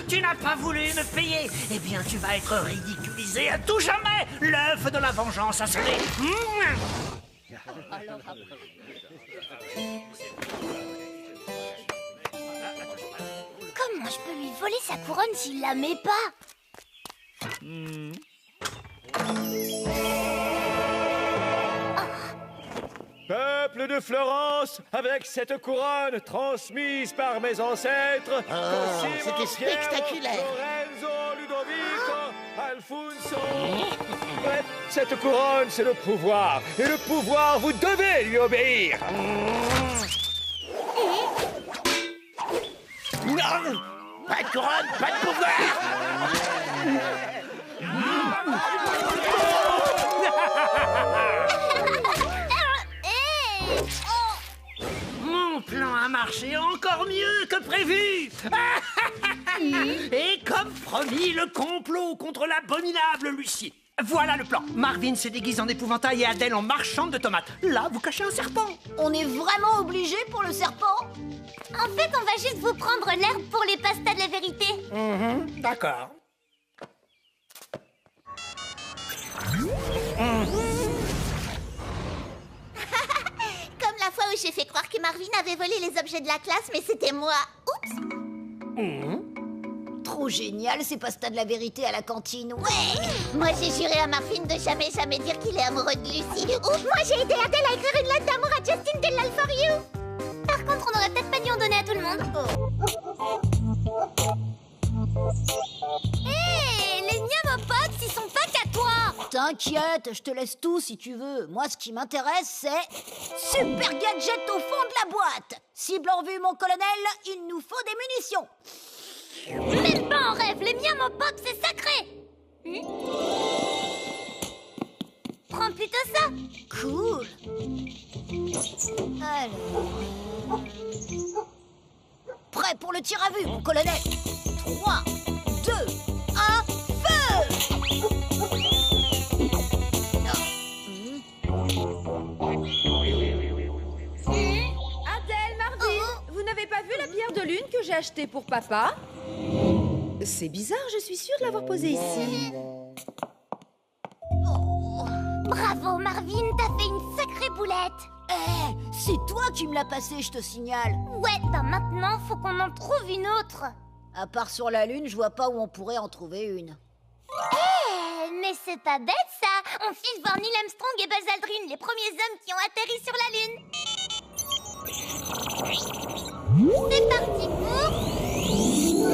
Tu n'as pas voulu me payer. Eh bien, tu vas être ridiculisé à tout jamais. L'œuf de la vengeance a sonné. Comment je peux lui voler sa couronne s'il la met pas? Peuple de Florence, avec cette couronne transmise par mes ancêtres, c'était spectaculaire. Lorenzo, Ludovico, Alfonso. Bref, cette couronne, c'est le pouvoir. Et le pouvoir, vous devez lui obéir. Non! Pas de couronne, pas de pouvoir! Mon plan a marché encore mieux que prévu. Et comme promis, le complot contre l'abominable Lucie. Voilà le plan. Marvin se déguise en épouvantail et Adèle en marchande de tomates. Là, vous cachez un serpent. On est vraiment obligé pour le serpent? En fait, on va juste vous prendre l'herbe pour les pastas de la vérité. D'accord. Comme la fois où j'ai fait croire que Marvin avait volé les objets de la classe, mais c'était moi. Oups! Trop génial, ces pastas de la vérité à la cantine. Ouais! Moi, j'ai juré à Marvin de jamais dire qu'il est amoureux de Lucie. Ou moi, j'ai aidé Adèle à écrire une lettre d'amour à Justin de Love for You. Par contre, on n'aurait peut-être pas dû en donner à tout le monde. Hé, les Niamopops, ils sont pas qu'à toi. T'inquiète, je te laisse tout si tu veux. Moi, ce qui m'intéresse, c'est... Super gadget au fond de la boîte. Cible en vue, mon colonel, il nous faut des munitions. Même pas en rêve, les Niamopops, c'est sacré. Prends plutôt ça. Cool. Alors... Prêt pour le tir à vue, mon colonel. 3, 2, 1, feu! Adèle, Marvin, vous n'avez pas vu la pierre de lune que j'ai achetée pour papa? C'est bizarre, je suis sûre de l'avoir posée ici. Bravo, Marvin, t'as fait une sacrée boulette. C'est toi qui me l'as passé, je te signale. Ouais, bah maintenant, faut qu'on en trouve une autre. À part sur la Lune, je vois pas où on pourrait en trouver une. Mais c'est pas bête, ça. On file voir Neil Armstrong et Buzz Aldrin, les premiers hommes qui ont atterri sur la Lune. C'est parti pour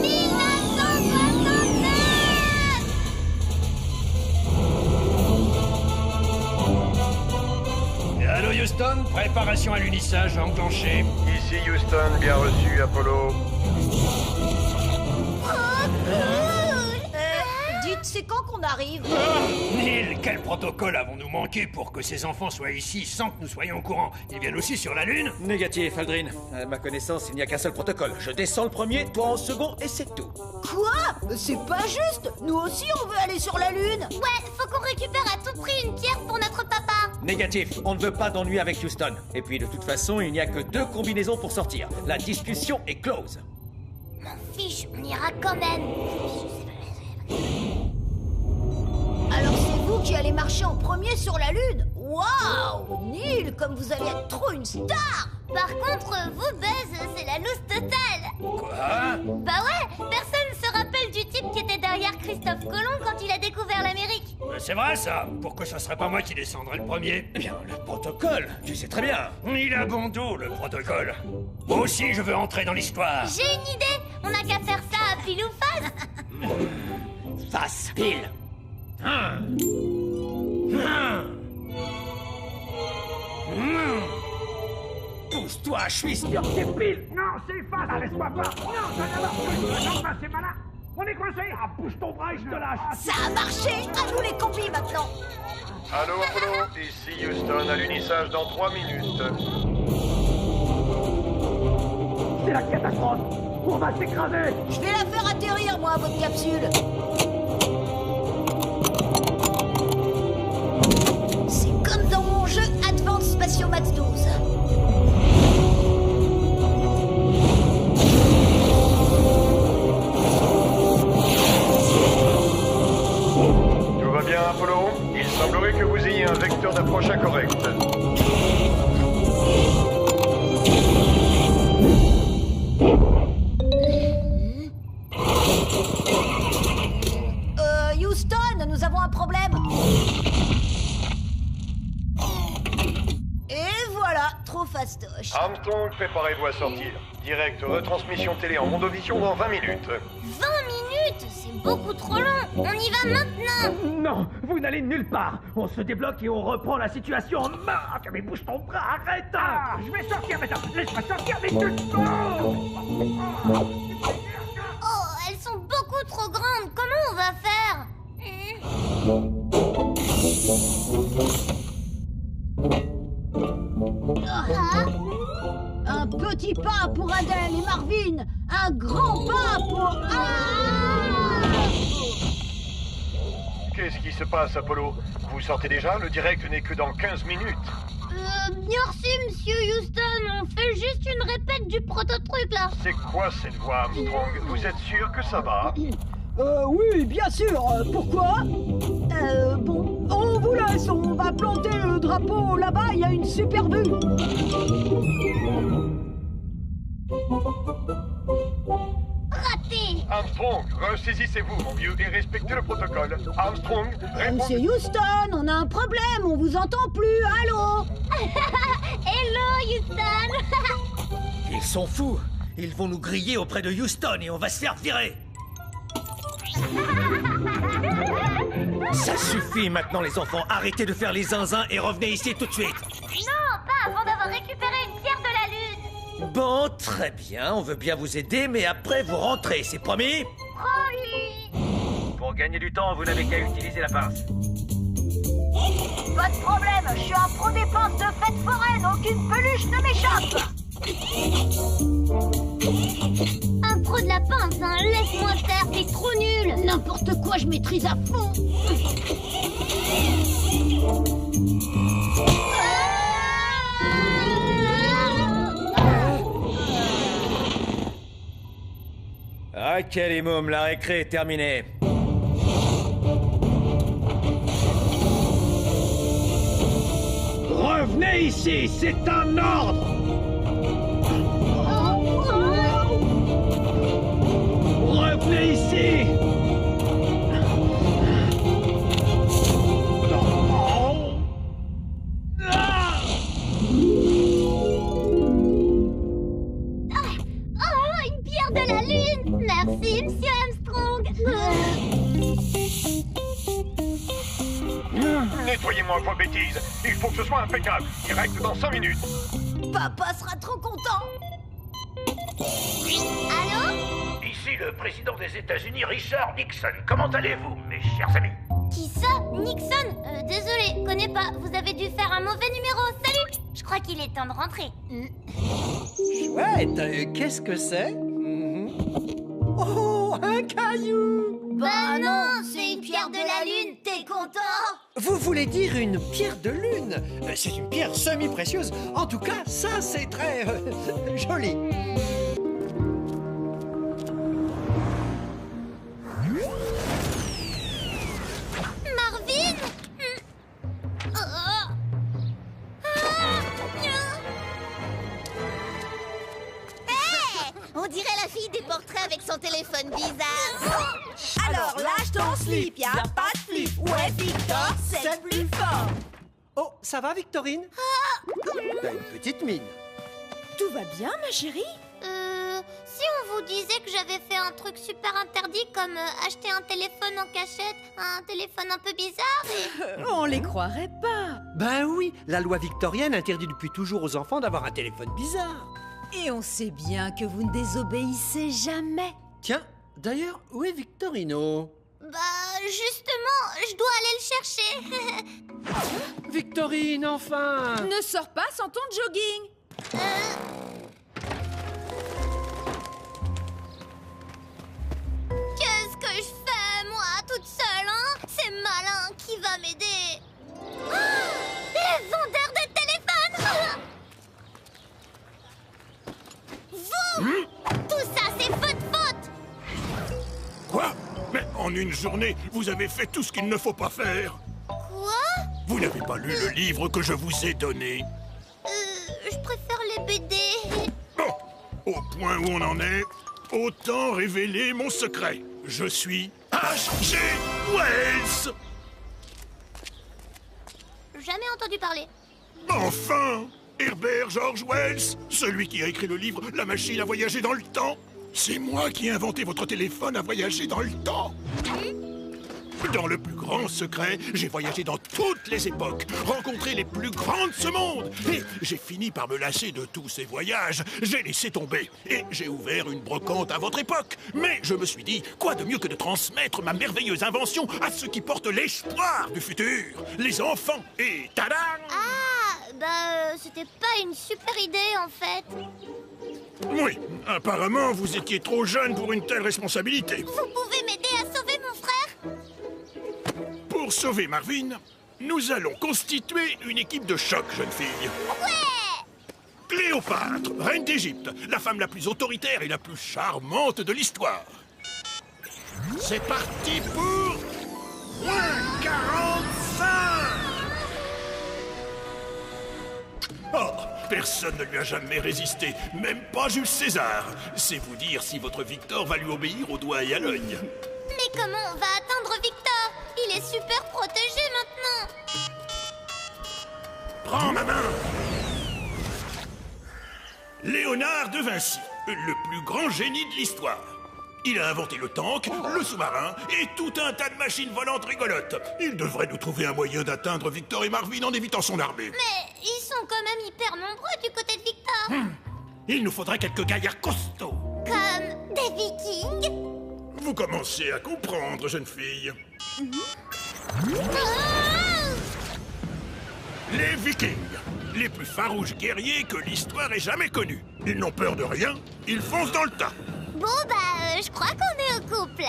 1969. Allô Houston, préparation à l'unissage enclenchée. Ici Houston, bien reçu, Apollo. Dites, c'est quand qu'on arrive? Neil, quel protocole avons-nous manqué pour que ces enfants soient ici sans que nous soyons au courant? Ils viennent aussi sur la Lune? Négatif, Aldrin. À ma connaissance, il n'y a qu'un seul protocole. Je descends le premier, toi en second, et c'est tout. Quoi? C'est pas juste. Nous aussi, on veut aller sur la Lune. Ouais, faut qu'on récupère à tout prix une pierre pour notre papa. Négatif, on ne veut pas d'ennui avec Houston. Et puis, de toute façon, il n'y a que 2 combinaisons pour sortir. La discussion est close. M'en fiche, on ira quand même. Alors c'est vous qui allez marcher en premier sur la Lune? Waouh! Neil, comme vous allez être trop une star! Par contre, vous, Buzz, c'est la loose totale. Quoi? Bah ouais, personne se rappelle du type qui était derrière Christophe Colomb quand il a découvert l'Amérique. C'est vrai ça? Pourquoi ça serait pas moi qui descendrais le premier? Eh bien, le protocole, tu sais très bien. Il a bon dos, le protocole. Moi aussi, je veux entrer dans l'histoire. J'ai une idée, on n'a qu'à faire ça à pile ou face. Face, pile. Pousse-toi, je suis sûr. C'est pile. Non, c'est face. Ah, laisse-moi pas. Non, c'est malin. On est coincé. Ah, bouge ton bras et je te lâche. Ça a marché. À nous les combis maintenant. Allô, Apollo, ici Houston, à l'unissage dans 3 minutes. C'est la catastrophe. On va s'écraser. Je vais la faire atterrir, moi, votre capsule. C'est comme dans mon jeu Advance Spatio Max 12. Tout va bien, Apollo? Il semblerait que vous ayez un vecteur d'approche incorrect. Houston, nous avons un problème. Et voilà, trop fastoche. Armstrong, préparez-vous à sortir. Direct retransmission télé en mondovision dans 20 minutes. 20 minutes? C'est beaucoup trop long. On y va maintenant. Non, vous n'allez nulle part. On se débloque et on reprend la situation en main. Mais bouge ton bras, arrête. Ah, je vais sortir maintenant. Laisse-moi sortir, mais tu... Oh, elles sont beaucoup trop grandes. Comment on va faire? Un petit pas pour Adèle et Marvin. Un grand pas pour... Qu'est-ce qui se passe, Apollo? Vous sortez déjà? Le direct n'est que dans 15 minutes. Merci, monsieur Houston. On fait juste une répète du proto-truc, là. C'est quoi cette voix, Armstrong? Vous êtes sûr que ça va? Oui, bien sûr. Pourquoi? Bon, on vous laisse. On va planter le drapeau là-bas. Il y a une super vue. Raté. Armstrong, ressaisissez-vous, mon vieux, et respectez le protocole. Armstrong, répondez. Monsieur Houston, on a un problème. On vous entend plus. Allô? Hello, Houston. Ils sont fous. Ils vont nous griller auprès de Houston et on va se faire virer. Ça suffit maintenant, les enfants. Arrêtez de faire les zinzins et revenez ici tout de suite. Non, pas avant d'avoir récupéré une pierre de la Lune. Bon, très bien. On veut bien vous aider, mais après vous rentrez, c'est promis? Promis. Pour gagner du temps, vous n'avez qu'à utiliser la pince. Pas de problème, je suis un pro défense de fête foraine. Aucune peluche ne m'échappe. Un pro de la pince, hein. Laisse-moi faire, t'es trop nul. N'importe quoi, je maîtrise à fond. Ok les mômes, la récré est terminée. Revenez ici, c'est un ordre. Revenez ici. Nettoyez-moi vos bêtises. Il faut que ce soit impeccable. Direct dans 5 minutes. Papa sera trop content. Allô? Ici le président des États-Unis, Richard Nixon. Comment allez-vous, mes chers amis? Qui ça? Nixon? Désolé, connais pas. Vous avez dû faire un mauvais numéro. Salut! Je crois qu'il est temps de rentrer. Chouette, qu'est-ce que c'est? Oh, un caillou! Bah non, c'est une pierre de la lune. T'es content? Vous voulez dire une pierre de lune? C'est une pierre semi-précieuse. En tout cas, ça, c'est très joli. Marvin? On dirait la fille des portraits avec son téléphone bizarre. Alors lâche ton slip, y'a pas de flip. Ouais, Victor, c'est le plus fort. Oh, ça va, Victorine? T'as une petite mine. Tout va bien, ma chérie? Si on vous disait que j'avais fait un truc super interdit comme acheter un téléphone en cachette, un téléphone un peu bizarre et... On les croirait pas. Ben oui, la loi victorienne interdit depuis toujours aux enfants d'avoir un téléphone bizarre. Et on sait bien que vous ne désobéissez jamais. Tiens, d'ailleurs, où est Victorino? Bah, justement, je dois aller le chercher. Victorine, enfin! Ne sors pas sans ton jogging. Qu'est-ce que je fais, moi, toute seule, hein? C'est Malin qui va m'aider. Les vendeurs de téléphones! Vous! Tout ça, c'est votre faute! Quoi? Mais en une journée, vous avez fait tout ce qu'il ne faut pas faire. Quoi? Vous n'avez pas lu le livre que je vous ai donné. Je préfère les BD. Bon, au point où on en est, autant révéler mon secret. Je suis H.G. Wells. Jamais entendu parler. Enfin! Herbert George Wells, celui qui a écrit le livre « La machine à voyager dans le temps ». C'est moi qui ai inventé votre téléphone à voyager dans le temps. Dans le plus grand secret, j'ai voyagé dans toutes les époques, rencontré les plus grands de ce monde. Et j'ai fini par me lasser de tous ces voyages. J'ai laissé tomber et j'ai ouvert une brocante à votre époque. Mais je me suis dit, quoi de mieux que de transmettre ma merveilleuse invention à ceux qui portent l'espoir du futur, les enfants. Et tadam! C'était pas une super idée, en fait. Oui, apparemment, vous étiez trop jeune pour une telle responsabilité. Vous pouvez m'aider à sauver mon frère? Pour sauver Marvin, nous allons constituer une équipe de choc, jeune fille. Ouais! Cléopâtre, reine d'Égypte, la femme la plus autoritaire et la plus charmante de l'histoire. C'est parti pour... moins 45! Oh, personne ne lui a jamais résisté, même pas Jules César. C'est vous dire si votre Victor va lui obéir au doigt et à l'œil. Mais comment on va atteindre Victor? Il est super protégé maintenant. Prends ma main. Léonard de Vinci, le plus grand génie de l'histoire. Il a inventé le tank, le sous-marin et tout un tas de machines volantes rigolotes. Il devrait nous trouver un moyen d'atteindre Victor et Marvin en évitant son armée. Mais ils sont quand même hyper nombreux du côté de Victor. Il nous faudrait quelques gaillards costauds. Comme des vikings. Vous commencez à comprendre, jeune fille. Les vikings, les plus farouches guerriers que l'histoire ait jamais connus. Ils n'ont peur de rien, ils foncent dans le tas. Bon, je crois qu'on est au complet.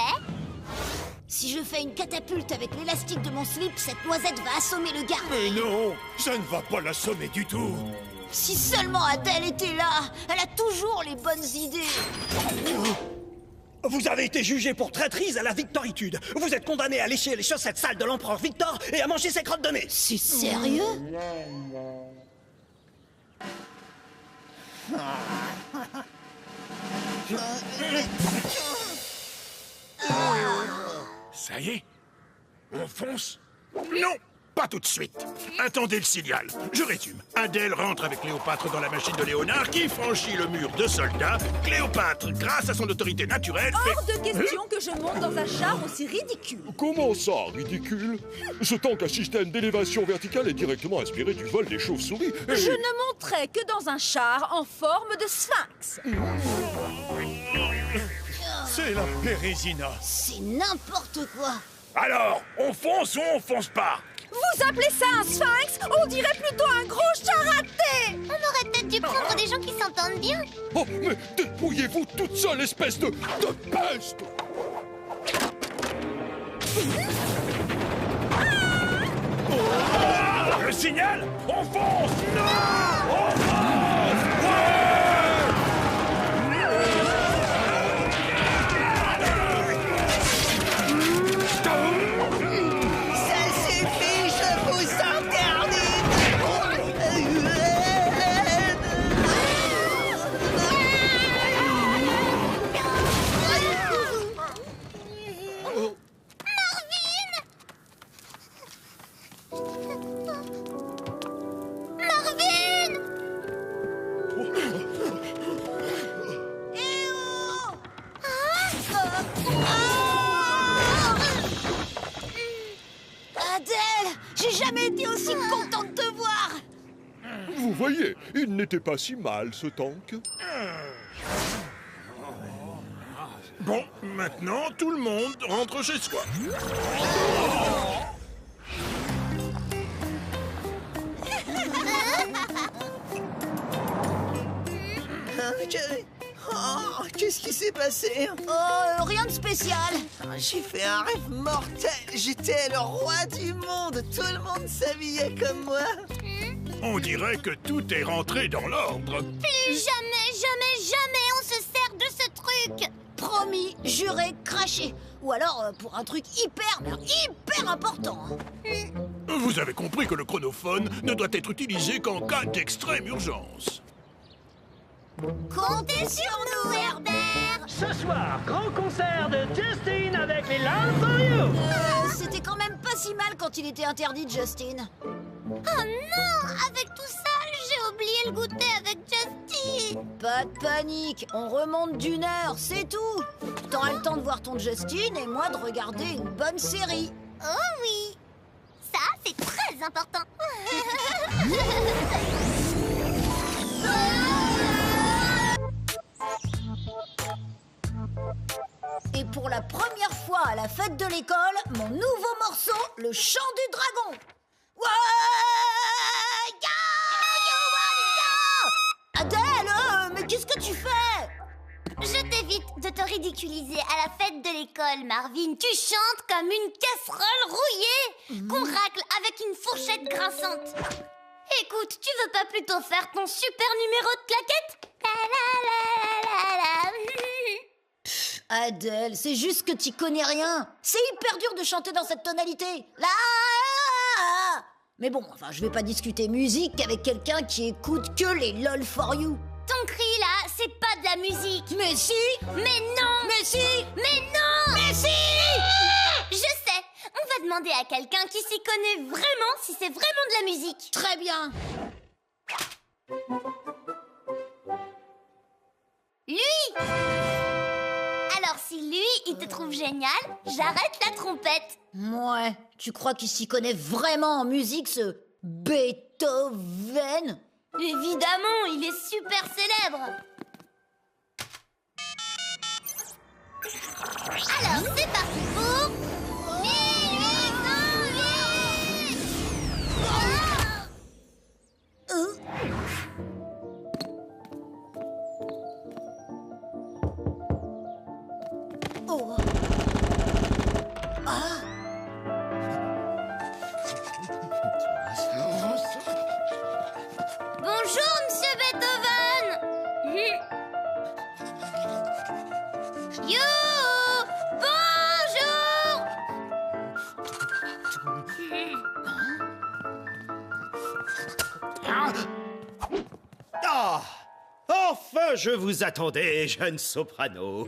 Si je fais une catapulte avec l'élastique de mon slip, cette noisette va assommer le garde. Mais non, ça ne va pas l'assommer du tout. Si seulement Adèle était là, elle a toujours les bonnes idées. Vous avez été jugé pour traîtrise à la victoritude. Vous êtes condamné à lécher les chaussettes sales de l'empereur Victor et à manger ses crottes de nez. C'est sérieux? Ça y est, on fonce? Non, pas tout de suite. Attendez le signal. Je résume. Adèle rentre avec Cléopâtre dans la machine de Léonard qui franchit le mur de soldats. Cléopâtre, grâce à son autorité naturelle, Hors de question que je monte dans un char aussi ridicule. Comment ça, ridicule? Ce tank à système d'élévation verticale est directement inspiré du vol des chauves-souris. Et... Je ne monterai que dans un char en forme de sphinx. C'est la Bérésina. C'est n'importe quoi. Alors, on fonce ou on fonce pas? Vous appelez ça un sphinx? On dirait plutôt un gros chat raté. On aurait peut-être dû prendre des gens qui s'entendent bien. Oh, mais débrouillez-vous toute seule, espèce de peste! Le signal? On fonce! Non! On fonce! Ça suffit, je vous interdis! Marvin! Adèle, j'ai jamais été aussi contente de te voir. Vous voyez, il n'était pas si mal, ce tank. Bon, maintenant, tout le monde rentre chez soi. Qu'est-ce qui s'est passé? Oh, rien de spécial. J'ai fait un rêve mortel. J'étais le roi du monde. Tout le monde s'habillait comme moi. On dirait que tout est rentré dans l'ordre. Plus jamais, jamais, jamais on se sert de ce truc. Promis, juré, craché. Ou alors pour un truc hyper important. Vous avez compris que le chronophone ne doit être utilisé qu'en cas d'extrême urgence. Comptez sur nous, Herbert. Ce soir, grand concert de Justin avec les Love for You. C'était quand même pas si mal quand il était interdit, Justin. Oh non, avec tout ça, j'ai oublié le goûter avec Justin. Pas de panique, on remonte d'une heure, c'est tout. T'auras le temps de voir ton Justin et moi de regarder une bonne série. Oh oui, ça c'est très important. Et pour la première fois à la fête de l'école, mon nouveau morceau, le chant du dragon. Adèle, mais qu'est-ce que tu fais? Je t'évite de te ridiculiser à la fête de l'école, Marvin. Tu chantes comme une casserole rouillée qu'on racle avec une fourchette grinçante. Écoute, tu veux pas plutôt faire ton super numéro de claquette? Adèle, c'est juste que t'y connais rien. C'est hyper dur de chanter dans cette tonalité. Là. Mais bon, enfin, je vais pas discuter musique avec quelqu'un qui écoute que les LOL for You. Ton cri là, c'est pas de la musique. Mais si. Mais non. Mais si. Mais non. Mais si. Je sais. On va demander à quelqu'un qui s'y connaît vraiment si c'est vraiment de la musique. Très bien. Lui. Alors si lui, il te trouve génial, j'arrête la trompette. Ouais, tu crois qu'il s'y connaît vraiment en musique, ce Beethoven? Évidemment, il est super célèbre. Alors, c'est parti pour... 1808. Oh. Ah. Bonjour, Monsieur Beethoven. Yo, bonjour. Ah, enfin, je vous attendais, jeune soprano.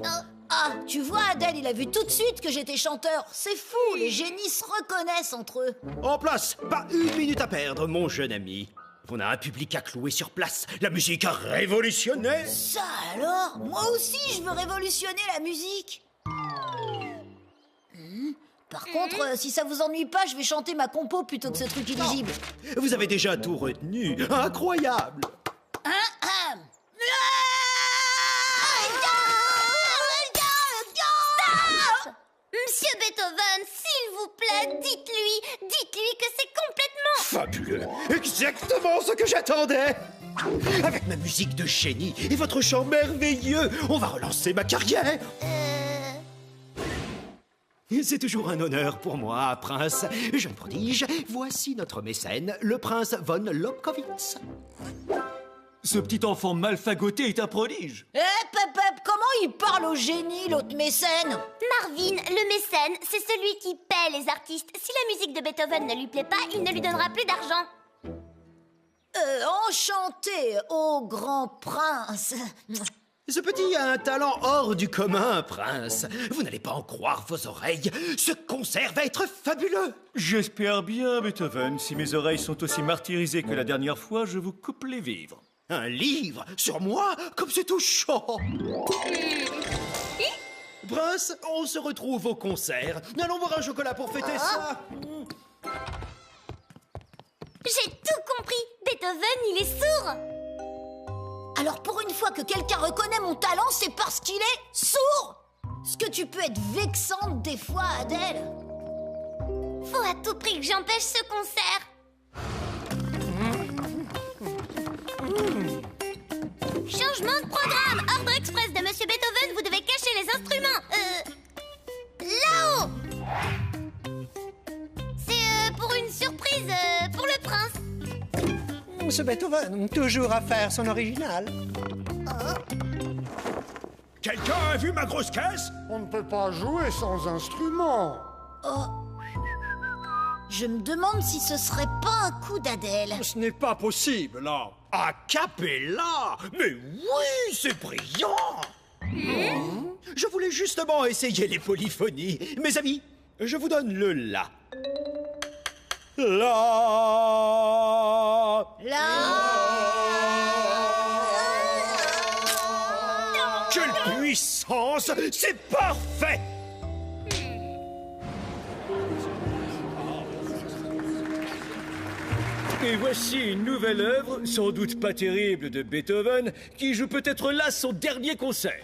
Ah, tu vois, Adèle, il a vu tout de suite que j'étais chanteur. C'est fou, les génies se reconnaissent entre eux. En place, pas une minute à perdre, mon jeune ami. On a un public à clouer sur place. La musique a révolutionné. Ça alors? Moi aussi, je veux révolutionner la musique. Par contre, si ça vous ennuie pas, je vais chanter ma compo plutôt que ce truc illisible. Vous avez déjà tout retenu. Incroyable. Monsieur Beethoven, s'il vous plaît, dites-lui que c'est complètement... Fabuleux. Exactement ce que j'attendais. Avec ma musique de génie et votre chant merveilleux, on va relancer ma carrière. C'est toujours un honneur pour moi, prince. Jeune prodige, voici notre mécène, le prince von Lobkowitz. Ce petit enfant mal fagoté est un prodige. Pep, comment il parle au génie, l'autre mécène? Marvin, le mécène, c'est celui qui paie les artistes. Si la musique de Beethoven ne lui plaît pas, il ne lui donnera plus d'argent. Enchanté, ô grand prince. Ce petit a un talent hors du commun, prince. Vous n'allez pas en croire vos oreilles. Ce concert va être fabuleux. J'espère bien, Beethoven. Si mes oreilles sont aussi martyrisées que la dernière fois, je vous coupe les vivres. Un livre sur moi? Comme c'est touchant. Prince, on se retrouve au concert. Allons boire un chocolat pour fêter ça. J'ai tout compris. Beethoven, il est sourd. Alors pour une fois que quelqu'un reconnaît mon talent, c'est parce qu'il est sourd. Ce que tu peux être vexante des fois, Adèle. Faut à tout prix que j'empêche ce concert. Changement de programme. Ordre express de Monsieur Beethoven, vous devez cacher les instruments. Là-haut. C'est pour une surprise pour le prince. Monsieur Beethoven, toujours à faire son original. Quelqu'un a vu ma grosse caisse? On ne peut pas jouer sans instrument. Oh. Je me demande si ce serait pas un coup d'Adèle. Ce n'est pas possible, là. A cappella? Mais oui, c'est brillant. Je voulais justement essayer les polyphonies. Mes amis, je vous donne le La. La. Quelle puissance! C'est parfait! Et voici une nouvelle œuvre, sans doute pas terrible, de Beethoven, qui joue peut-être là son dernier concert.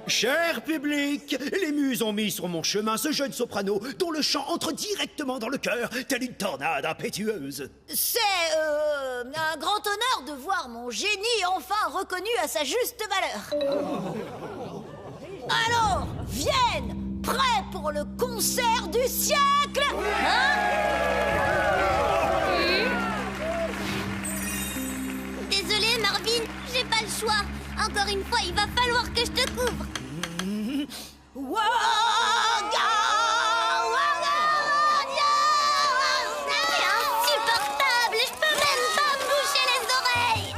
Cher public, les muses ont mis sur mon chemin ce jeune soprano dont le chant entre directement dans le cœur, telle une tornade impétueuse. C'est un grand honneur de voir mon génie enfin reconnu à sa juste valeur. Alors, Vienne, prêt pour le concert du siècle, hein? Désolée, Marvin, j'ai pas le choix. Encore une fois, il va falloir que je te couvre. C'est insupportable, je peux même pas me boucher les oreilles.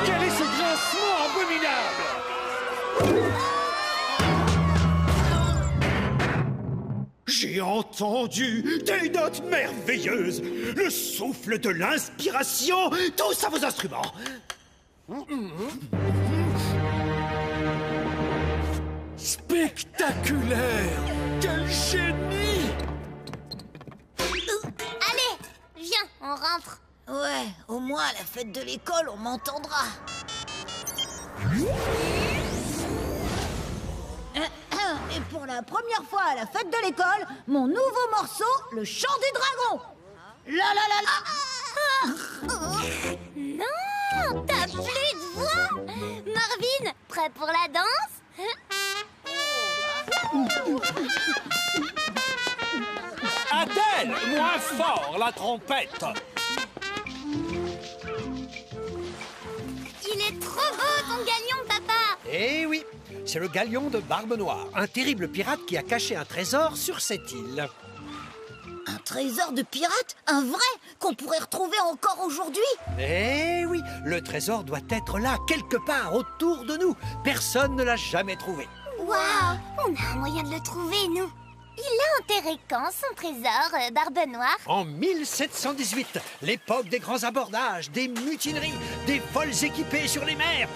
Quel est ce grincement abominable? J'ai entendu des notes merveilleuses, le souffle de l'inspiration, tous à vos instruments. Spectaculaire! Quel génie! Allez, viens, on rentre. Ouais, au moins à la fête de l'école, on m'entendra. Et pour la première fois à la fête de l'école, mon nouveau morceau, le chant des dragons. La la la la. Non, t'as plus de voix. Marvin, prêt pour la danse? Adèle, moins fort la trompette. Il est trop Eh oui, c'est le galion de Barbe Noire, un terrible pirate qui a caché un trésor sur cette île. Un trésor de pirate? Un vrai? Qu'on pourrait retrouver encore aujourd'hui? Eh oui, le trésor doit être là, quelque part, autour de nous. Personne ne l'a jamais trouvé. Waouh! On a un moyen de le trouver, nous. Il a enterré quand, son trésor, Barbe Noire? En 1718, l'époque des grands abordages, des mutineries, des vols équipés sur les mers.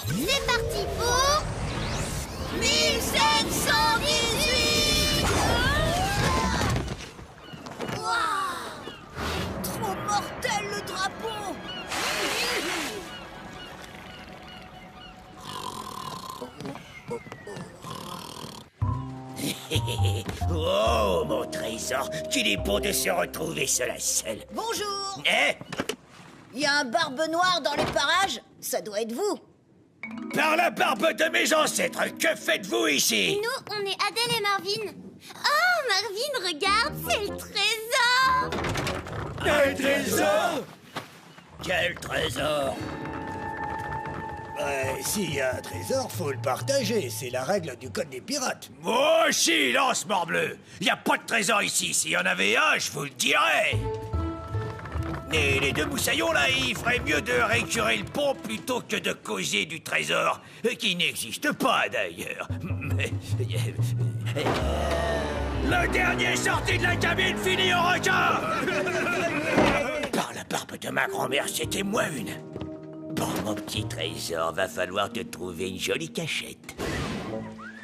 C'est parti pour... 1718! Waouh! Trop mortel le drapeau! Oh, mon trésor, qu'il est beau de se retrouver seul à seul. Bonjour! Eh? Il y a un Barbe Noire dans les parages? Ça doit être vous. Par la barbe de mes ancêtres, que faites-vous ici? Nous, on est Adèle et Marvin. Oh, Marvin, regarde, c'est le trésor! Un trésor? Quel trésor? S'il y a un trésor, faut le partager. C'est la règle du code des pirates. Oh, silence, morbleu! Y a pas de trésor ici. S'il y en avait un, je vous le dirais. Et les deux moussaillons, là, il ferait mieux de récurer le pont plutôt que de causer du trésor, qui n'existe pas, d'ailleurs. Le dernier sorti de la cabine finit au requin! Par la barbe de ma grand-mère, c'était moi une. Bon, mon petit trésor, va falloir te trouver une jolie cachette.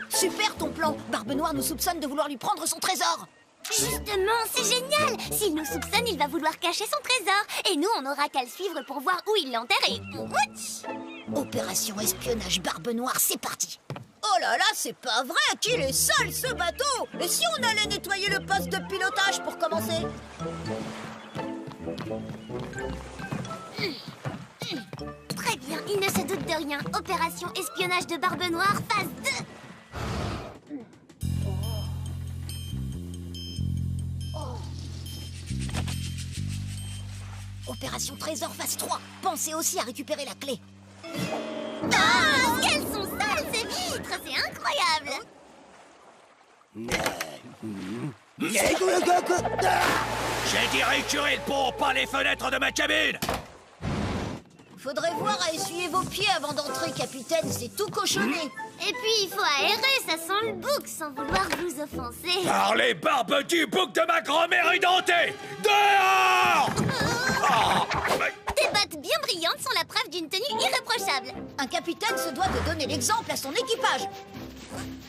Super ton plan! Barbe Noire nous soupçonne de vouloir lui prendre son trésor! Justement, c'est génial! S'il nous soupçonne, il va vouloir cacher son trésor. Et nous, on n'aura qu'à le suivre pour voir où il l'enterre et... Opération espionnage Barbe Noire, c'est parti! Oh là là, c'est pas vrai qu'il est seul, ce bateau! Et si on allait nettoyer le poste de pilotage pour commencer? Très bien, il ne se doute de rien. Opération espionnage de Barbe Noire, phase 2. Opération Trésor phase 3. Pensez aussi à récupérer la clé. Ah, qu'elles sont sales ces vitres, c'est incroyable. J'ai dit récurer le pont, pas les fenêtres de ma cabine! Faudrait voir à essuyer vos pieds avant d'entrer, capitaine, c'est tout cochonné. Et puis il faut aérer, ça sent le bouc sans vouloir vous offenser. Par les barbes du bouc de ma grand-mère édentée! Dehors! Des bottes bien brillantes sont la preuve d'une tenue irréprochable. Un capitaine se doit de donner l'exemple à son équipage.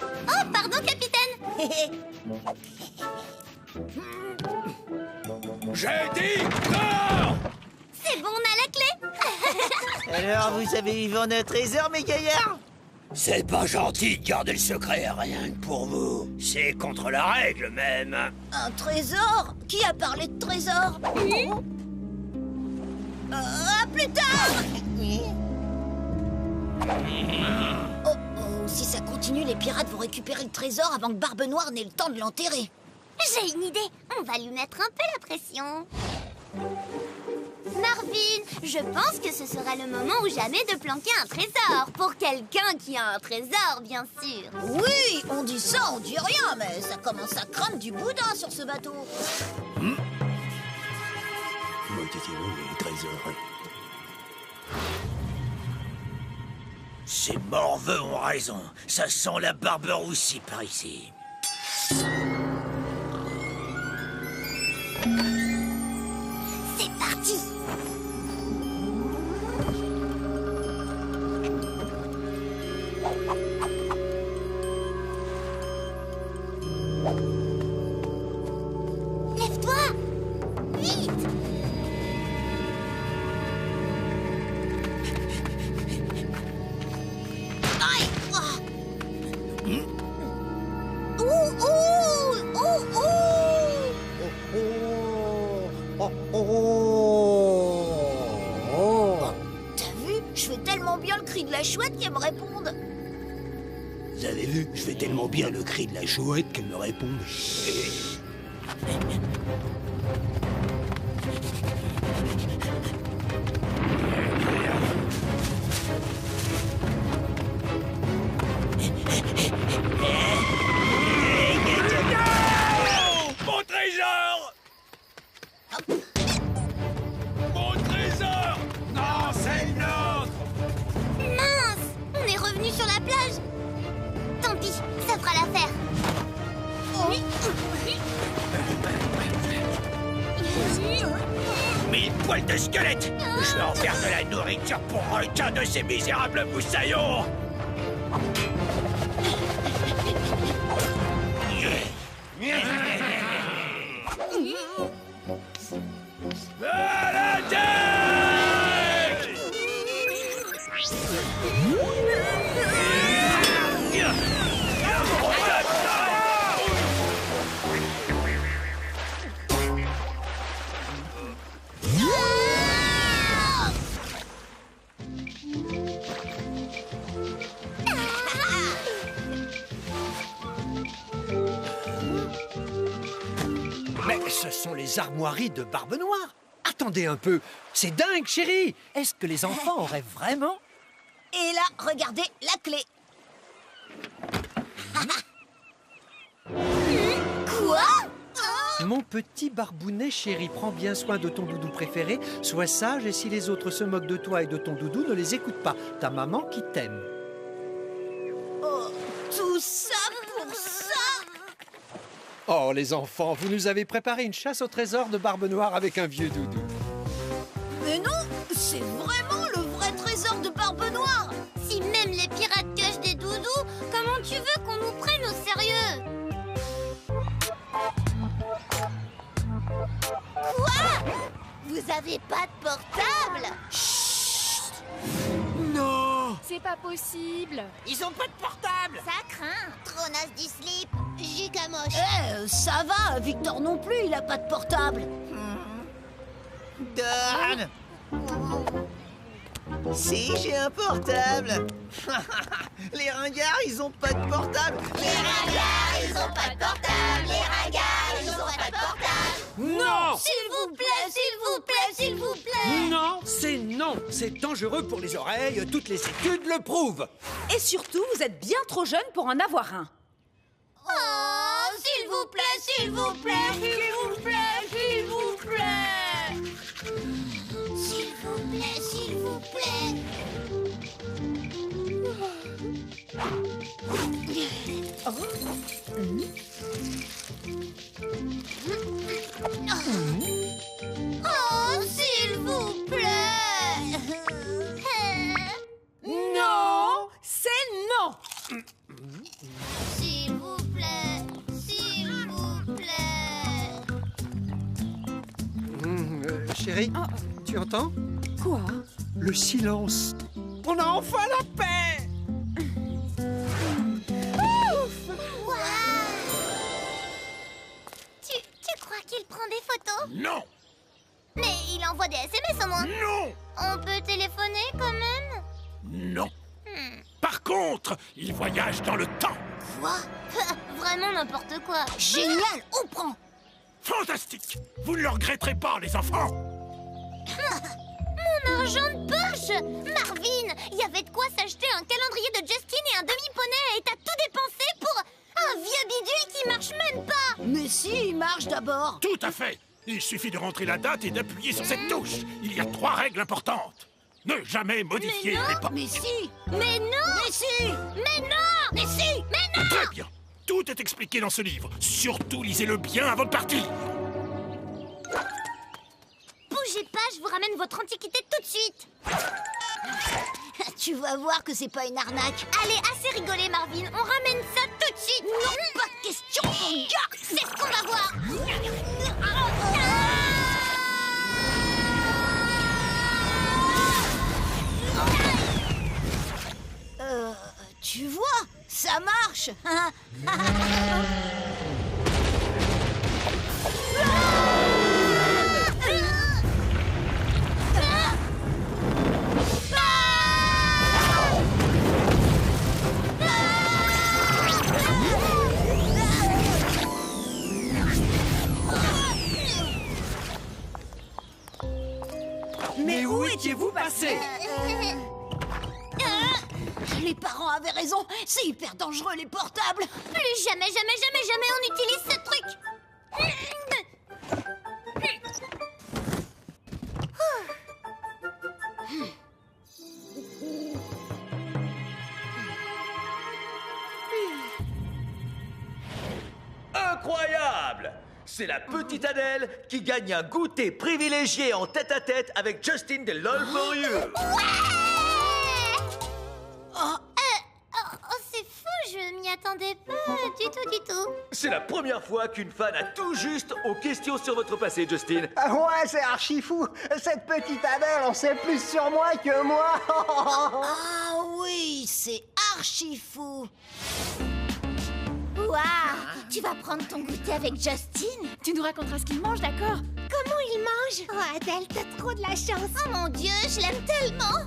Oh, pardon, capitaine. J'ai dit dehors! C'est bon, on a la clé. Alors, vous avez eu notre trésor, mes gaillards? C'est pas gentil de garder le secret, rien que pour vous. C'est contre la règle, même. Un trésor? Qui a parlé de trésor? À plus tard. Oh, si ça continue, les pirates vont récupérer le trésor avant que Barbe Noire n'ait le temps de l'enterrer. J'ai une idée. On va lui mettre un peu la pression. Marvin, je pense que ce sera le moment ou jamais de planquer un trésor. Pour quelqu'un qui a un trésor, bien sûr. Oui, on dit ça, on dit rien, mais ça commence à craindre du boudin sur ce bateau. Ces morveux ont raison. Ça sent la barbe roussie par ici. C'est parti. Lève-toi. Vite. Aïe. T'as vu? Je fais tellement bien le cri de la chouette qu'elle me réponde. Vous avez vu? Je fais tellement bien le cri de la chouette qu'elle me répond. Mon trésor! Mon trésor! Non, c'est le nôtre! Mince! On est revenu sur la plage. Tant pis, ça fera l'affaire. Mille poils de squelette! Je vais en faire de la nourriture pour requins de ces misérables moussaillons! À l'attaque! Mais ce sont les armoiries de Barbe Noire. Attendez un peu, c'est dingue, chérie. Est-ce que les enfants auraient vraiment... Et là, regardez la clé. Quoi? Mon petit barbounet chéri, prends bien soin de ton doudou préféré. Sois sage et si les autres se moquent de toi et de ton doudou, ne les écoute pas. Ta maman qui t'aime. Oh, tout ça pour ça? Oh, les enfants, vous nous avez préparé une chasse au trésor de Barbe Noire avec un vieux doudou. Mais non, c'est vraiment le vrai trésor de Barbe Noire. Si même les pirates cachent des doudous, comment tu veux qu'on nous prenne au sérieux? Quoi? Vous avez pas de portable? Non! C'est pas possible. Ils ont pas de portable. Ça craint. Trop naze du slip. Giga moche. Ça va, Victor non plus, il a pas de portable. Donne. Si, j'ai un portable. Les ringards, ils ont pas de portable. Les ringards, ils ont pas de portable. Les ringards, ils ont pas de portable. Non! S'il vous plaît, s'il vous plaît, s'il vous plaît. Non, c'est non. C'est dangereux pour les oreilles, toutes les études le prouvent. Et surtout, vous êtes bien trop jeune pour en avoir un. Oh, s'il vous plaît, s'il vous plaît, s'il vous plaît, s'il vous plaît. S'il vous plaît, s'il vous plaît. Oh, s'il vous plaît. Non, c'est non. S'il vous plaît, s'il vous plaît. Chérie, tu entends? Quoi? Le silence. On a enfin la paix! Tu crois qu'il prend des photos? Non! Mais il envoie des SMS au moins. Non! On peut téléphoner quand même? Non! Par contre, il voyage dans le temps! Quoi? Vraiment n'importe quoi. Génial, on prend. Fantastique! Vous ne le regretterez pas, les enfants! Mon argent de poche! Marvin, il y avait de quoi s'acheter un calendrier de Justin et un demi-poney et t'as tout dépensé pour un vieux bidule qui marche même pas! Mais si, il marche d'abord. Tout à fait! Il suffit de rentrer la date et d'appuyer sur cette touche. Il y a 3 règles importantes. Ne jamais modifier les portes. Mais si! Mais non! Mais si! Mais non! Mais si! Mais non! Très bien. Tout est expliqué dans ce livre. Surtout, lisez-le bien avant de partir. Bougez pas, je vous ramène votre antiquité tout de suite. Tu vas voir que c'est pas une arnaque. Allez, assez rigolé, Marvin. On ramène ça tout de suite. Non, pas de question, mon gars. C'est ce qu'on va voir. Tu vois, ça marche. Mais où est passer. Les parents avaient raison, c'est hyper dangereux les portables. Plus jamais, jamais, jamais, jamais on utilise ce truc. Incroyable! C'est la petite Adèle qui gagne un goûter privilégié en tête-à-tête avec Justin de LOL for You. C'est fou, je m'y attendais pas du tout. C'est la première fois qu'une fan a tout juste aux questions sur votre passé, Justin. Ouais, c'est archi fou. Cette petite Adèle en sait plus sur moi que moi. Ah oui, c'est archi fou. Waouh! Tu vas prendre ton goûter avec Justin? Tu nous raconteras ce qu'il mange, d'accord? Comment il mange? Oh, Adèle, t'as trop de la chance. Oh mon Dieu, je l'aime tellement.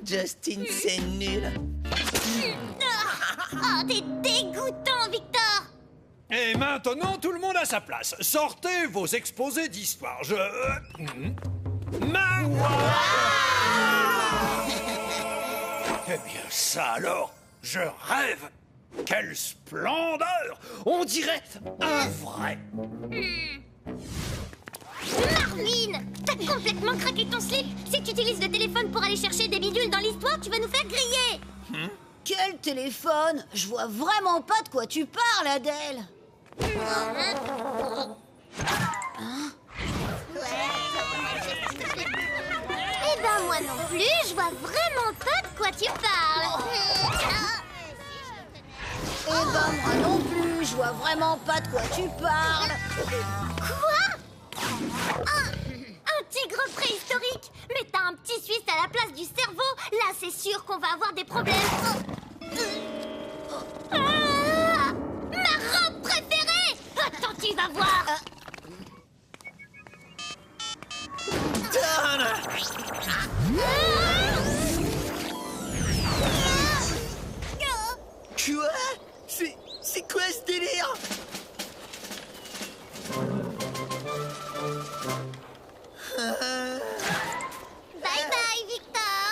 Justin, c'est nul. Oh, t'es dégoûtant, Victor. Et maintenant, tout le monde à sa place. Sortez vos exposés d'histoire. Eh bien, ça alors, je rêve. Quelle splendeur! On dirait un vrai. Marvin, t'as complètement craqué ton slip. Si tu utilises le téléphone pour aller chercher des bidules dans l'histoire, tu vas nous faire griller. Quel téléphone? Je vois vraiment pas de quoi tu parles, Adèle. Eh ben moi non plus, je vois vraiment pas de quoi tu parles. Eh ben moi non plus, je vois vraiment pas de quoi tu parles. Quoi? Un tigre préhistorique? Mais t'as un petit Suisse à la place du cerveau. Là, c'est sûr qu'on va avoir des problèmes. Ma robe préférée! Attends, tu vas voir. Quoi? C'est quoi ce délire? Bye bye, Victor.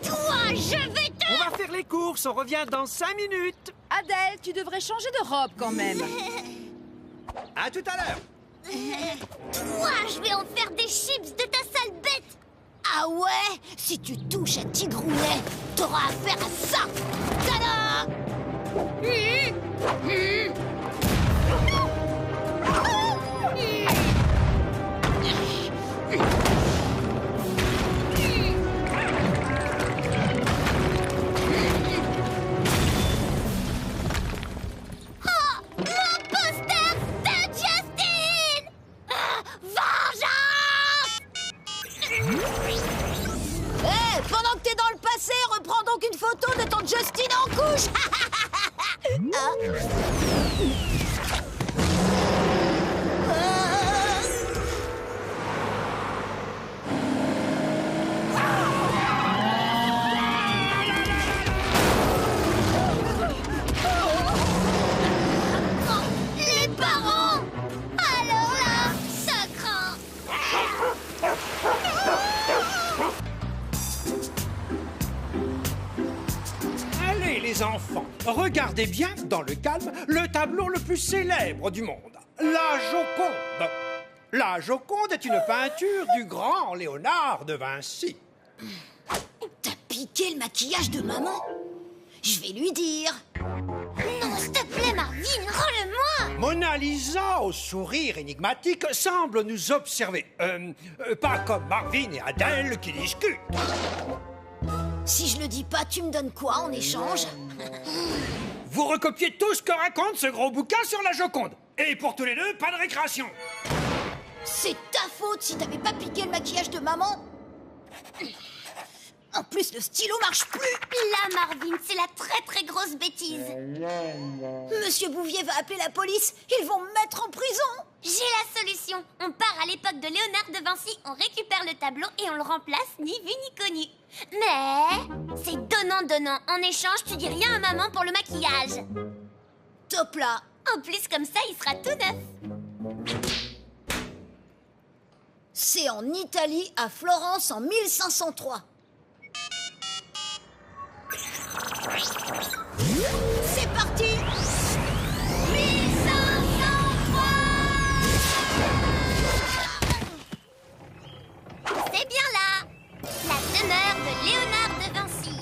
Toi, je vais te... On va faire les courses, on revient dans 5 minutes. Adèle, tu devrais changer de robe quand même. À tout à l'heure. Toi, je vais en faire des chips de ta sale bête. Ah ouais? Si tu touches à Tigroulet, t'auras affaire à ça. Tada! Oh, mon poster de Justin! Vengeance! Pendant que t'es dans le passé, reprends donc une photo de ton Justin en couche. Les parents! Alors là, ça craint! Allez, les enfants, regardez bien, dans le calme, le tableau le plus célèbre du monde. La Joconde. La Joconde est une peinture du grand Léonard de Vinci. T'as piqué le maquillage de maman? Je vais lui dire. Non, s'il te plaît, Marvin, rends-le-moi! Mona Lisa, au sourire énigmatique, semble nous observer. Pas comme Marvin et Adèle qui discutent. Si je le dis pas, tu me donnes quoi en échange? Vous recopiez tout ce que raconte ce gros bouquin sur la Joconde. Et pour tous les deux, pas de récréation. C'est ta faute si t'avais pas piqué le maquillage de maman. En plus, le stylo marche plus. Là, Marvin, c'est la très très grosse bêtise. Monsieur Bouvier va appeler la police. Ils vont me mettre en prison. J'ai la solution. On part à l'époque de Léonard de Vinci, on récupère le tableau et on le remplace ni vu ni connu. Mais c'est donnant-donnant. En échange, tu dis rien à maman pour le maquillage. Top là. En plus, comme ça, il sera tout neuf. C'est en Italie, à Florence, en 1503. C'est parti! 1503! C'est bien là! La demeure de Léonard de Vinci.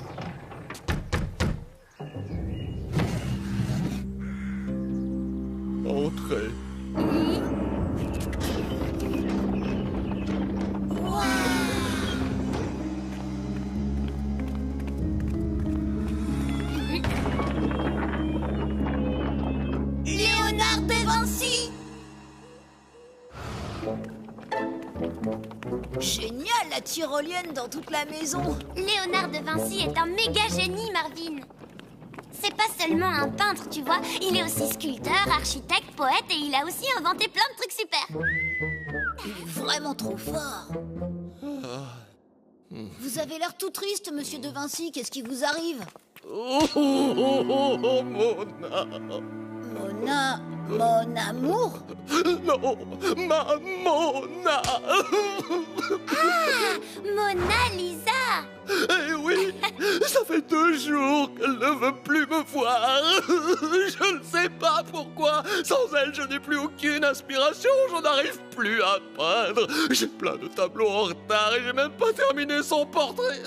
Entrez. Léonard de Vinci! Génial, la tyrolienne dans toute la maison! Léonard de Vinci est un méga génie, Marvin. C'est pas seulement un peintre, tu vois. Il est aussi sculpteur, architecte, poète et il a aussi inventé plein de trucs super. Il est vraiment trop fort. Vous avez l'air tout triste, monsieur de Vinci. Qu'est-ce qui vous arrive? Mona. Mona... Mon amour? Non, ma Mona. Ah, Mona Lisa. Eh oui, ça fait 2 jours qu'elle ne veut plus me voir. Je ne sais pas pourquoi. Sans elle, je n'ai plus aucune inspiration. Je n'arrive plus à peindre. J'ai plein de tableaux en retard et j'ai même pas terminé son portrait.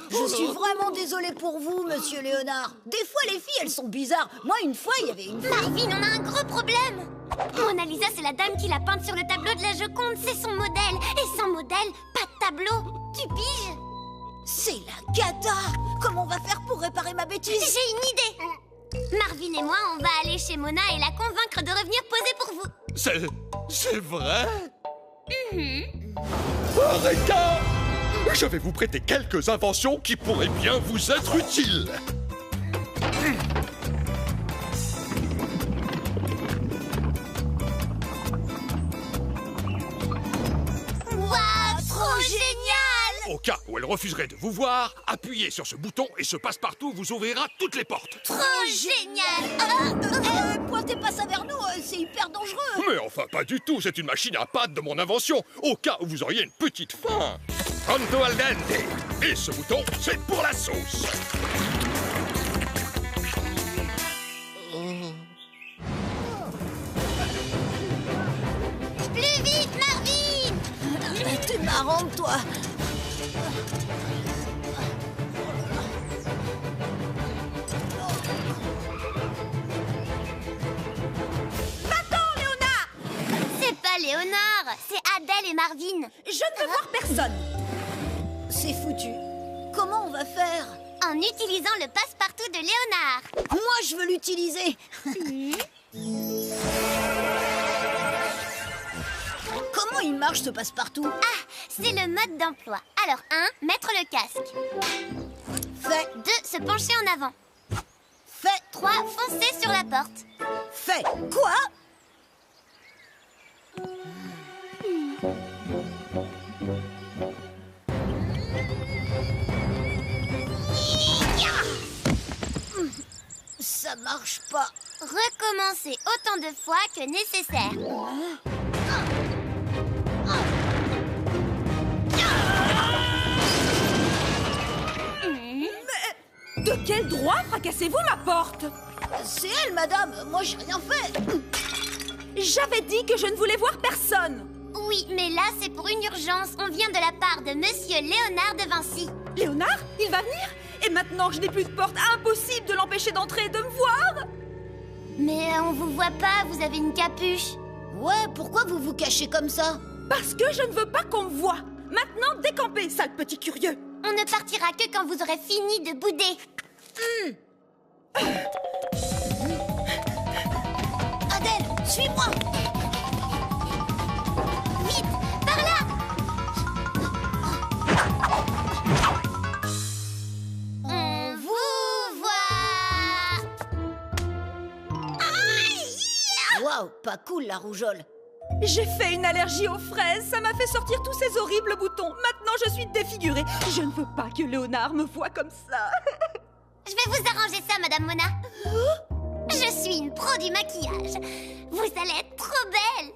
Je suis vraiment désolée pour vous, monsieur Léonard. Des fois, les filles, elles sont bizarres. Moi, une fois, il y avait une... Marvin, on a un gros problème. Mona Lisa, c'est la dame qui l'a peinte sur le tableau de la Joconde. C'est son modèle. Et sans modèle, pas de tableau. Tu piges? C'est la cata. Comment on va faire pour réparer ma bêtise? J'ai une idée. Marvin et moi, on va aller chez Mona et la convaincre de revenir poser pour vous. C'est vrai? Eureka! Je vais vous prêter quelques inventions qui pourraient bien vous être utiles. Waouh, trop génial! Au cas où elle refuserait de vous voir, appuyez sur ce bouton et ce passe-partout vous ouvrira toutes les portes. Trop génial! Pointez pas ça vers nous, c'est hyper dangereux. Mais enfin, pas du tout, c'est une machine à pâte de mon invention, au cas où vous auriez une petite faim. Pronto al dente. Et ce bouton, c'est pour la sauce. Plus vite, Marvin! T'es marrante, toi. C'est pas Léonard, c'est Adèle et Marvin. Je ne veux voir personne. C'est foutu. Comment on va faire? En utilisant le passe-partout de Léonard. Moi, je veux l'utiliser. Comment il marche, ce passe-partout? Ah, c'est le mode d'emploi. Alors, 1, mettre le casque. Fait. 2, se pencher en avant. Fait. 3, foncer sur la porte. Fait. Quoi? Ça marche pas. Recommencez autant de fois que nécessaire. Mais de quel droit fracassez-vous ma porte? C'est elle, madame. Moi, j'ai rien fait. J'avais dit que je ne voulais voir personne. Oui, mais là, c'est pour une urgence. On vient de la part de Monsieur Léonard de Vinci. Léonard? Il va venir? Et maintenant que je n'ai plus de porte, impossible de l'empêcher d'entrer et de me voir. Mais on vous voit pas, vous avez une capuche. Ouais, pourquoi vous vous cachez comme ça? Parce que je ne veux pas qu'on me voie. Maintenant, décampez, sale petit curieux. On ne partira que quand vous aurez fini de bouder. Adèle, suis-moi. Vite, par là. On vous voit. Waouh, pas cool la rougeole. J'ai fait une allergie aux fraises, ça m'a fait sortir tous ces horribles boutons. Maintenant, je suis défigurée. Je ne veux pas que Léonard me voie comme ça. Je vais vous arranger ça, Madame Mona. Je suis une pro du maquillage. Vous allez être trop belle.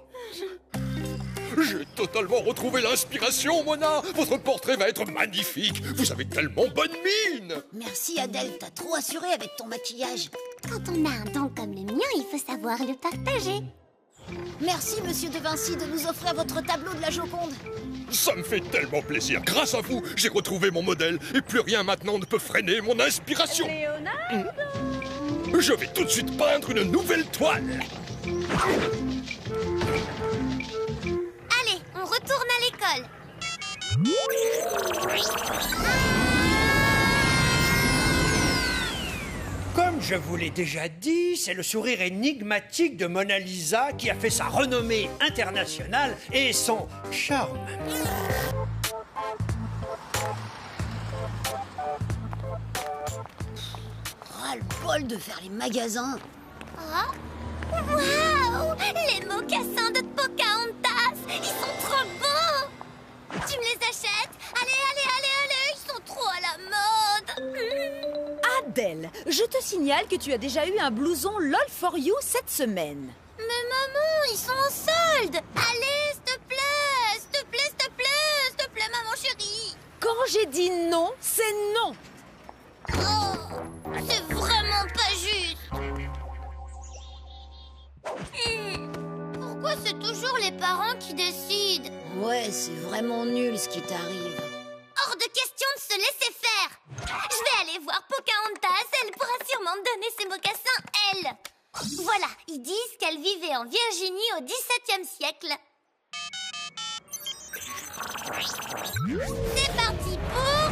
J'ai totalement retrouvé l'inspiration, Mona. Votre portrait va être magnifique. Vous avez tellement bonne mine. Merci Adèle, t'as trop assuré avec ton maquillage. Quand on a un don comme le mien, il faut savoir le partager. Merci Monsieur De Vinci de nous offrir votre tableau de la Joconde. Ça me fait tellement plaisir. Grâce à vous, j'ai retrouvé mon modèle. Et plus rien maintenant ne peut freiner mon inspiration. Leonardo. Je vais tout de suite peindre une nouvelle toile. Allez, on retourne à l'école. Comme je vous l'ai déjà dit, c'est le sourire énigmatique de Mona Lisa qui a fait sa renommée internationale et son charme. Ras-le-bol de faire les magasins. Oh. Waouh! Les mocassins de Pocahontas! Ils sont trop beaux! Tu me les achètes? Allez, ils sont trop à la mode! Adèle, je te signale que tu as déjà eu un blouson LOL for You cette semaine. Mais maman, ils sont en solde! Allez, s'il te plaît! S'il te plaît, s'il te plaît! S'il te plaît, maman chérie! Quand j'ai dit non, c'est non! Oh, c'est vraiment pas juste! Pourquoi c'est toujours les parents qui décident? Ouais, c'est vraiment nul ce qui t'arrive. Hors de question de se laisser faire! Je vais aller voir Pocahontas, elle pourra sûrement me donner ses mocassins, elle! Voilà, ils disent qu'elle vivait en Virginie au XVIIe siècle. C'est parti pour...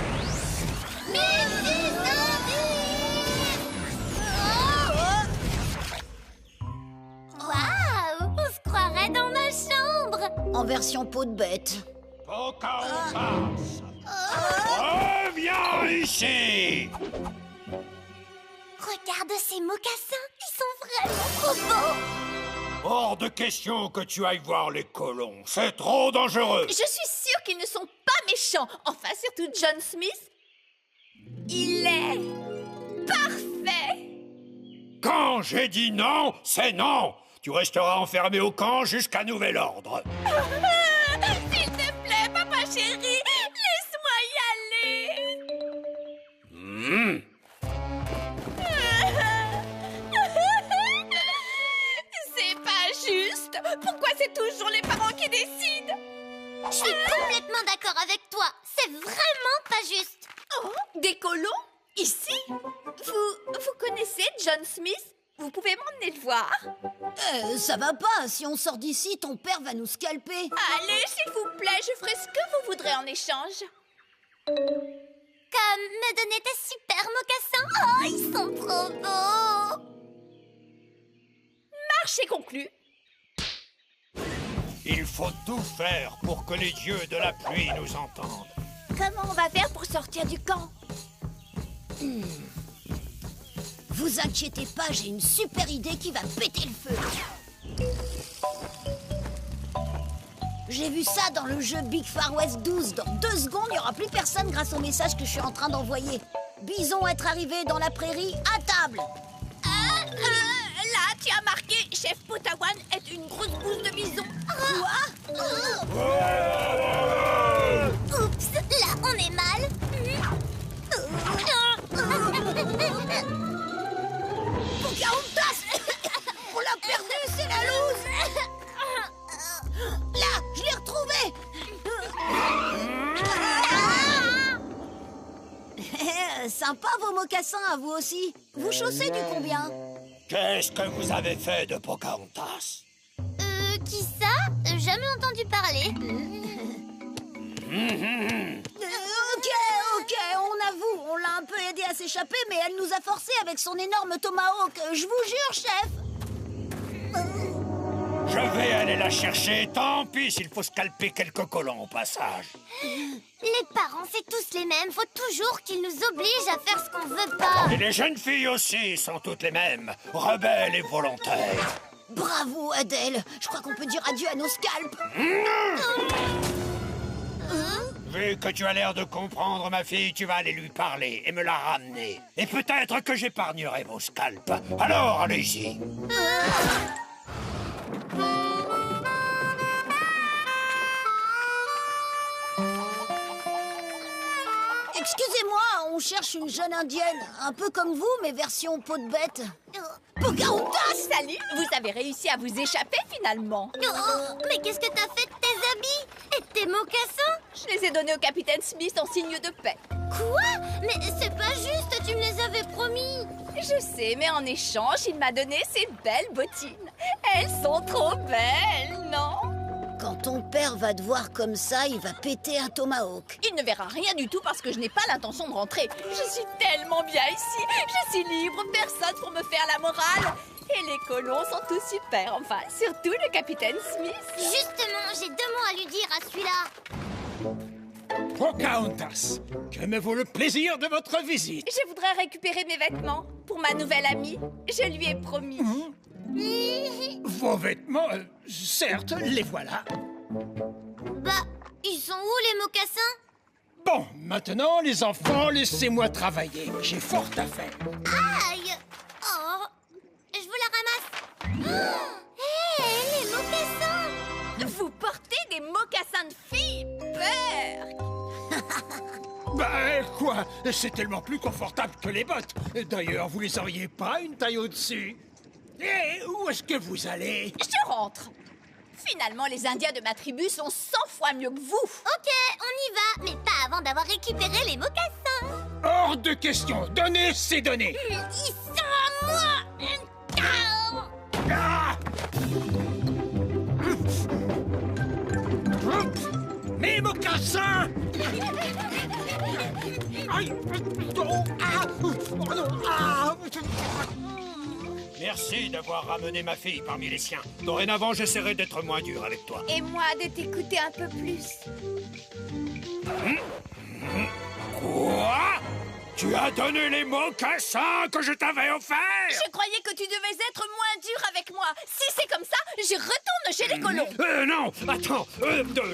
Waouh! On se croirait dans ma chambre! En version peau de bête. Pocahontas! Reviens ici! Regarde ces mocassins, ils sont vraiment trop beaux! Hors de question que tu ailles voir les colons, c'est trop dangereux! Je suis sûre qu'ils ne sont pas méchants, enfin surtout John Smith. Il est... parfait! Quand j'ai dit non, c'est non! Tu resteras enfermé au camp jusqu'à nouvel ordre. S'il te plaît, papa chéri, laisse-moi y aller! C'est pas juste! Pourquoi c'est toujours les parents qui décident? Je suis complètement d'accord avec toi. C'est vraiment pas juste. Oh, des colons? Ici? Vous connaissez John Smith? Vous pouvez m'emmener le voir? Ça va pas. Si on sort d'ici, ton père va nous scalper. Allez, s'il vous plaît, je ferai ce que vous voudrez en échange. Comme me donner tes super mocassins. Oh, ils sont trop beaux. Marché conclu. Il faut tout faire pour que les dieux de la pluie nous entendent. Comment on va faire pour sortir du camp? Vous inquiétez pas, j'ai une super idée qui va péter le feu. J'ai vu ça dans le jeu Big Far West 12. Dans 2 secondes, il n'y aura plus personne grâce au message que je suis en train d'envoyer. Bison être arrivé dans la prairie à table. Là, tu as marqué Chef Potawan est une grosse bouse de bison. Quoi? Oups, là, on est mal. Pocahontas! On l'a perdu, c'est la loose! Là, je l'ai retrouvé! Sympa vos mocassins à vous aussi. Vous chaussez du combien? Qu'est-ce que vous avez fait de Pocahontas? Qui ça? Jamais entendu parler. Ok, on avoue, on l'a un peu aidé à s'échapper, mais elle nous a forcés avec son énorme tomahawk. Je vous jure, chef. Je vais aller la chercher, tant pis s'il faut scalper quelques colons au passage. Les parents, c'est tous les mêmes. Faut toujours qu'ils nous obligent à faire ce qu'on veut pas. Et les jeunes filles aussi sont toutes les mêmes, rebelles et volontaires. Bravo, Adèle. Je crois qu'on peut dire adieu à nos scalps. Vu que tu as l'air de comprendre, ma fille, tu vas aller lui parler et me la ramener. Et peut-être que j'épargnerai vos scalps. Alors, allez-y. Excusez-moi, on cherche une jeune indienne, un peu comme vous, mais version peau de bête. Pocahontas! Salut! Vous avez réussi à vous échapper finalement. Oh, mais qu'est-ce que t'as fait de tes habits et de tes mocassins? Je les ai donnés au capitaine Smith en signe de paix. Quoi? Mais c'est pas juste, tu me les avais promis. Je sais, mais en échange, il m'a donné ces belles bottines. Elles sont trop belles, non? Quand ton père va te voir comme ça, il va péter un tomahawk. Il ne verra rien du tout parce que je n'ai pas l'intention de rentrer. Je suis tellement bien ici. Je suis libre, personne pour me faire la morale. Et les colons sont tous super, enfin, surtout le capitaine Smith. Justement, j'ai 2 mots à lui dire à celui-là. Pocahontas, que me vaut le plaisir de votre visite? Je voudrais récupérer mes vêtements pour ma nouvelle amie. Je lui ai promis. Vos vêtements, certes, les voilà. Bah, ils sont où les mocassins? Bon, maintenant, les enfants, laissez-moi travailler. J'ai fort à faire. Aïe! Oh, je vous la ramasse. Hé, les mocassins! Vous portez des mocassins de filles, peur! Bah, quoi? C'est tellement plus confortable que les bottes. D'ailleurs, vous les auriez pas une taille au-dessus? Et où est-ce que vous allez? Je rentre. Finalement, les Indiens de ma tribu sont 100 fois mieux que vous. Ok, on y va, mais pas avant d'avoir récupéré les mocassins. Hors de question. Donnez ces données. Ils sont à moi. Ah! Mes mocassins! Aïe! Oh, ah! Oh, non, ah! Merci d'avoir ramené ma fille parmi les siens. Dorénavant, j'essaierai d'être moins dur avec toi. Et moi, de t'écouter un peu plus. Quoi? Tu as donné les mocassins que je t'avais offerts? Je croyais que tu devais être moins dur avec moi. Si c'est comme ça, je retourne chez les colons. Non, attends,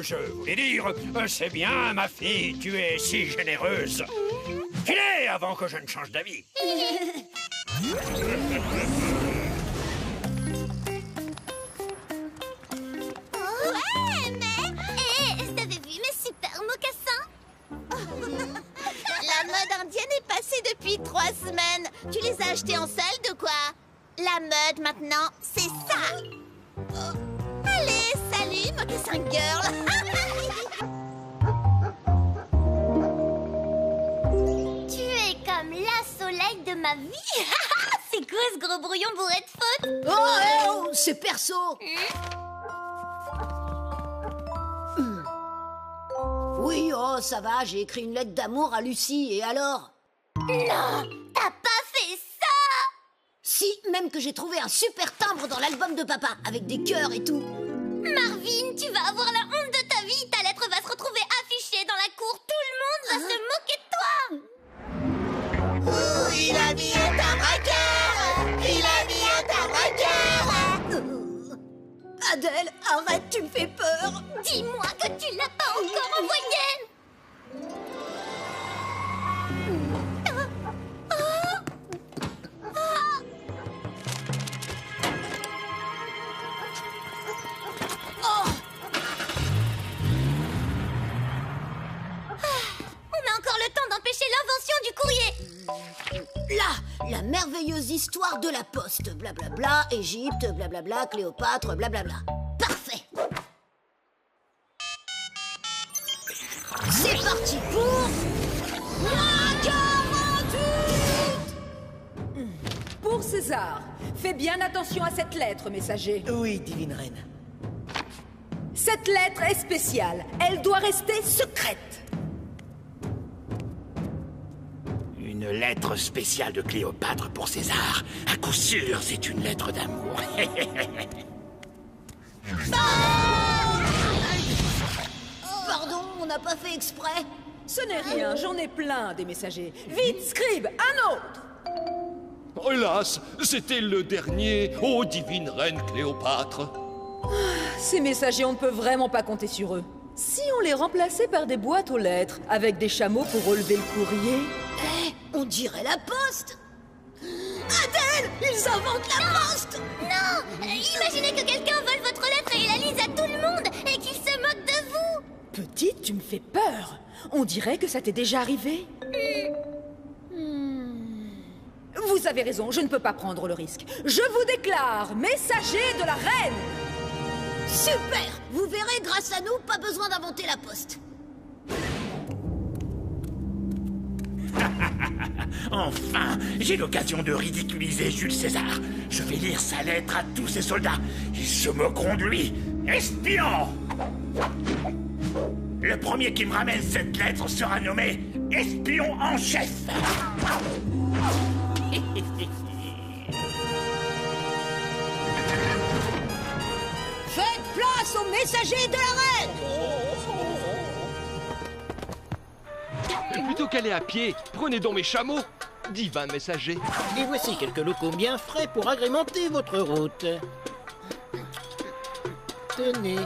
je voulais dire, c'est bien, ma fille, tu es si généreuse. Filez avant que je ne change d'avis. Ouais, mais... Hé, t'avais vu mes super mocassins? La mode indienne est passée depuis 3 semaines. Tu les as achetés en solde ou quoi? La mode maintenant, c'est ça. Allez, salut, mocassin girl. Tu es comme la soleil de ma vie. C'est quoi ce gros brouillon bourré de fautes? Oh, c'est perso. Oui, oh, ça va, j'ai écrit une lettre d'amour à Lucie, et alors? Non, t'as pas fait ça! Si, même que j'ai trouvé un super timbre dans l'album de papa, avec des cœurs et tout. Marvin, tu vas avoir la honte de ta vie. Ta lettre va se retrouver affichée dans la cour. Tout le monde va se moquer de toi. Il a mis un timbre. Il a mis un timbre. Adèle, arrête, tu me fais peur. Dis-moi que tu l'as pas encore envoyé. On a encore le temps d'empêcher l'invention du courrier. Là, la merveilleuse histoire de la poste. Blablabla, Égypte, blablabla, Cléopâtre, blablabla. Parfait. C'est parti pour... la 48. Pour César, fais bien attention à cette lettre, messager. Oui, divine reine. Cette lettre est spéciale. Elle doit rester secrète. Une lettre spéciale de Cléopâtre pour César. À coup sûr, c'est une lettre d'amour. Pardon, on n'a pas fait exprès. Ce n'est rien, j'en ai plein des messagers. Vite, scribe, un autre. Hélas, c'était le dernier. Ô divine reine Cléopâtre. Ces messagers, on ne peut vraiment pas compter sur eux. Si on les remplaçait par des boîtes aux lettres, avec des chameaux pour relever le courrier? Eh, on dirait la poste. Adèle, ils inventent la poste. Non, imaginez que quelqu'un vole votre lettre et la lise à tout le monde et qu'il se moque de vous. Petite, tu me fais peur. On dirait que ça t'est déjà arrivé. Vous avez raison, je ne peux pas prendre le risque. Je vous déclare messager de la reine. Super. Vous verrez, grâce à nous, pas besoin d'inventer la poste. Enfin, j'ai l'occasion de ridiculiser Jules César. Je vais lire sa lettre à tous ses soldats. Ils se moqueront de lui. Espion! Le premier qui me ramène cette lettre sera nommé espion en chef. Faites place au messager de la reine. Plutôt qu'aller à pied, prenez donc mes chameaux, divin messager. Et voici quelques locaux bien frais pour agrémenter votre route. Tenez.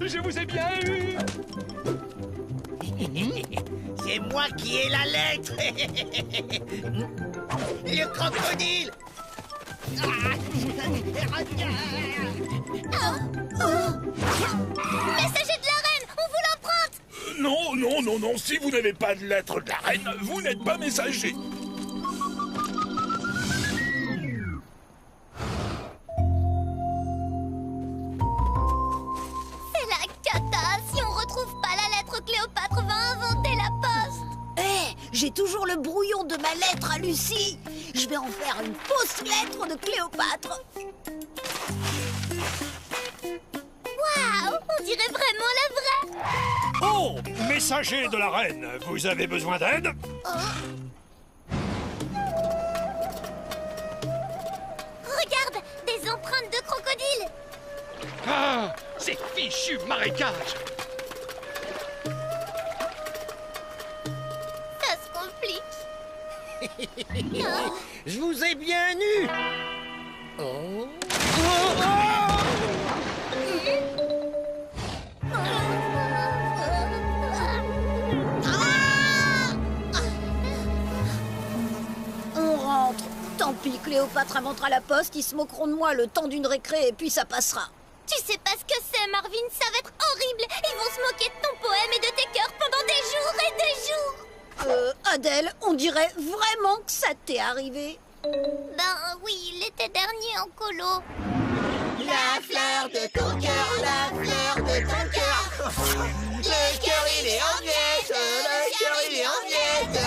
Je vous ai bien eu. C'est moi qui ai la lettre. Le crocodile. Messager de la reine, on vous l'emprunte. Non, si vous n'avez pas de lettre de la reine, vous n'êtes pas messager. C'est la cata. Si on retrouve pas la lettre, Cléopâtre va inventer la poste. Eh, j'ai toujours le brouillon de ma lettre à Lucie. Je vais en faire une fausse lettre de Cléopâtre. Waouh, on dirait vraiment la vraie. Oh, messager de la reine, vous avez besoin d'aide? Regarde, des empreintes de crocodile. Ah, ces fichus marécages. Ça se complique. Je vous ai bien eu. Oh. On rentre. Tant pis, Cléopâtre inventera la poste, ils se moqueront de moi le temps d'une récré et puis ça passera. Tu sais pas ce que c'est, Marvin, ça va être horrible. Ils vont se moquer de ton poème et de tes cœurs pendant des jours et des jours. Adèle, on dirait vraiment que ça t'est arrivé. Ben oui, l'été dernier en colo. La fleur de ton cœur, la fleur de ton cœur. Le cœur il est en miettes, le cœur il est en miettes.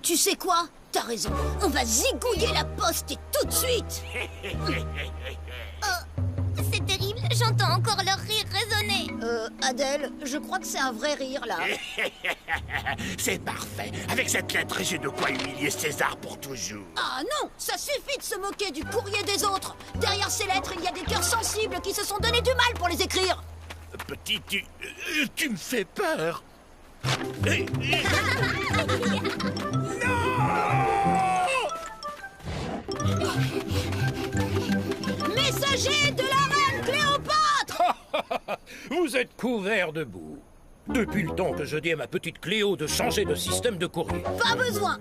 Tu sais quoi? T'as raison, on va zigouiller la poste et tout de suite. C'est terrible, j'entends encore leur rire résonner. Adèle, je crois que c'est un vrai rire là. C'est parfait. Avec cette lettre, j'ai de quoi humilier César pour toujours. Ah non, ça suffit de se moquer du courrier des autres. Derrière ces lettres, il y a des cœurs sensibles qui se sont donné du mal pour les écrire. Petit, tu me fais peur. Messager de la reine Cléopâtre! Vous êtes couvert de boue. Depuis le temps que je dis à ma petite Cléo de changer de système de courrier. Pas besoin.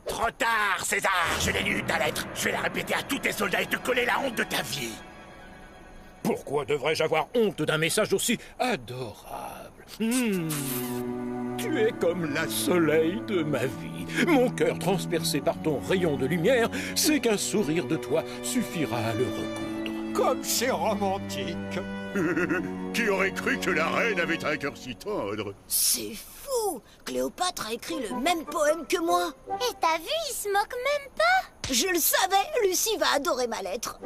Trop tard, César. Je l'ai lu, ta lettre. Je vais la répéter à tous tes soldats et te coller la honte de ta vie. Pourquoi devrais-je avoir honte d'un message aussi adorable? Tu es comme la soleil de ma vie. Mon cœur transpercé par ton rayon de lumière, c'est qu'un sourire de toi suffira à le recoudre. Comme c'est romantique. Qui aurait cru que la reine avait un cœur si tendre? C'est fou! Cléopâtre a écrit le même poème que moi. Et t'as vu, il se moque même pas. Je le savais, Lucie va adorer ma lettre.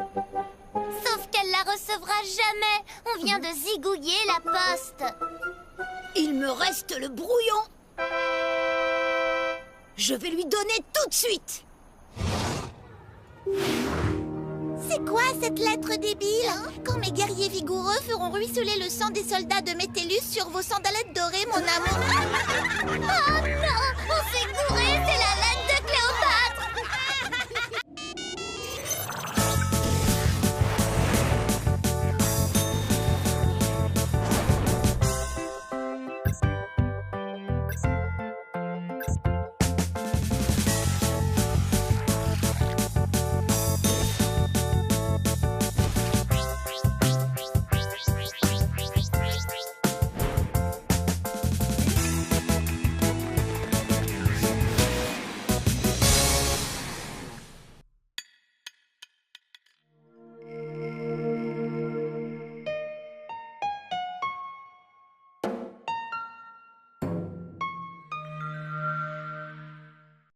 Sauf qu'elle la recevra jamais. On vient de zigouiller la poste. Il me reste le brouillon. Je vais lui donner tout de suite. C'est quoi cette lettre débile? Quand mes guerriers vigoureux feront ruisseler le sang des soldats de Métellus sur vos sandalettes dorées, mon amour. Oh non, on s'est gouré.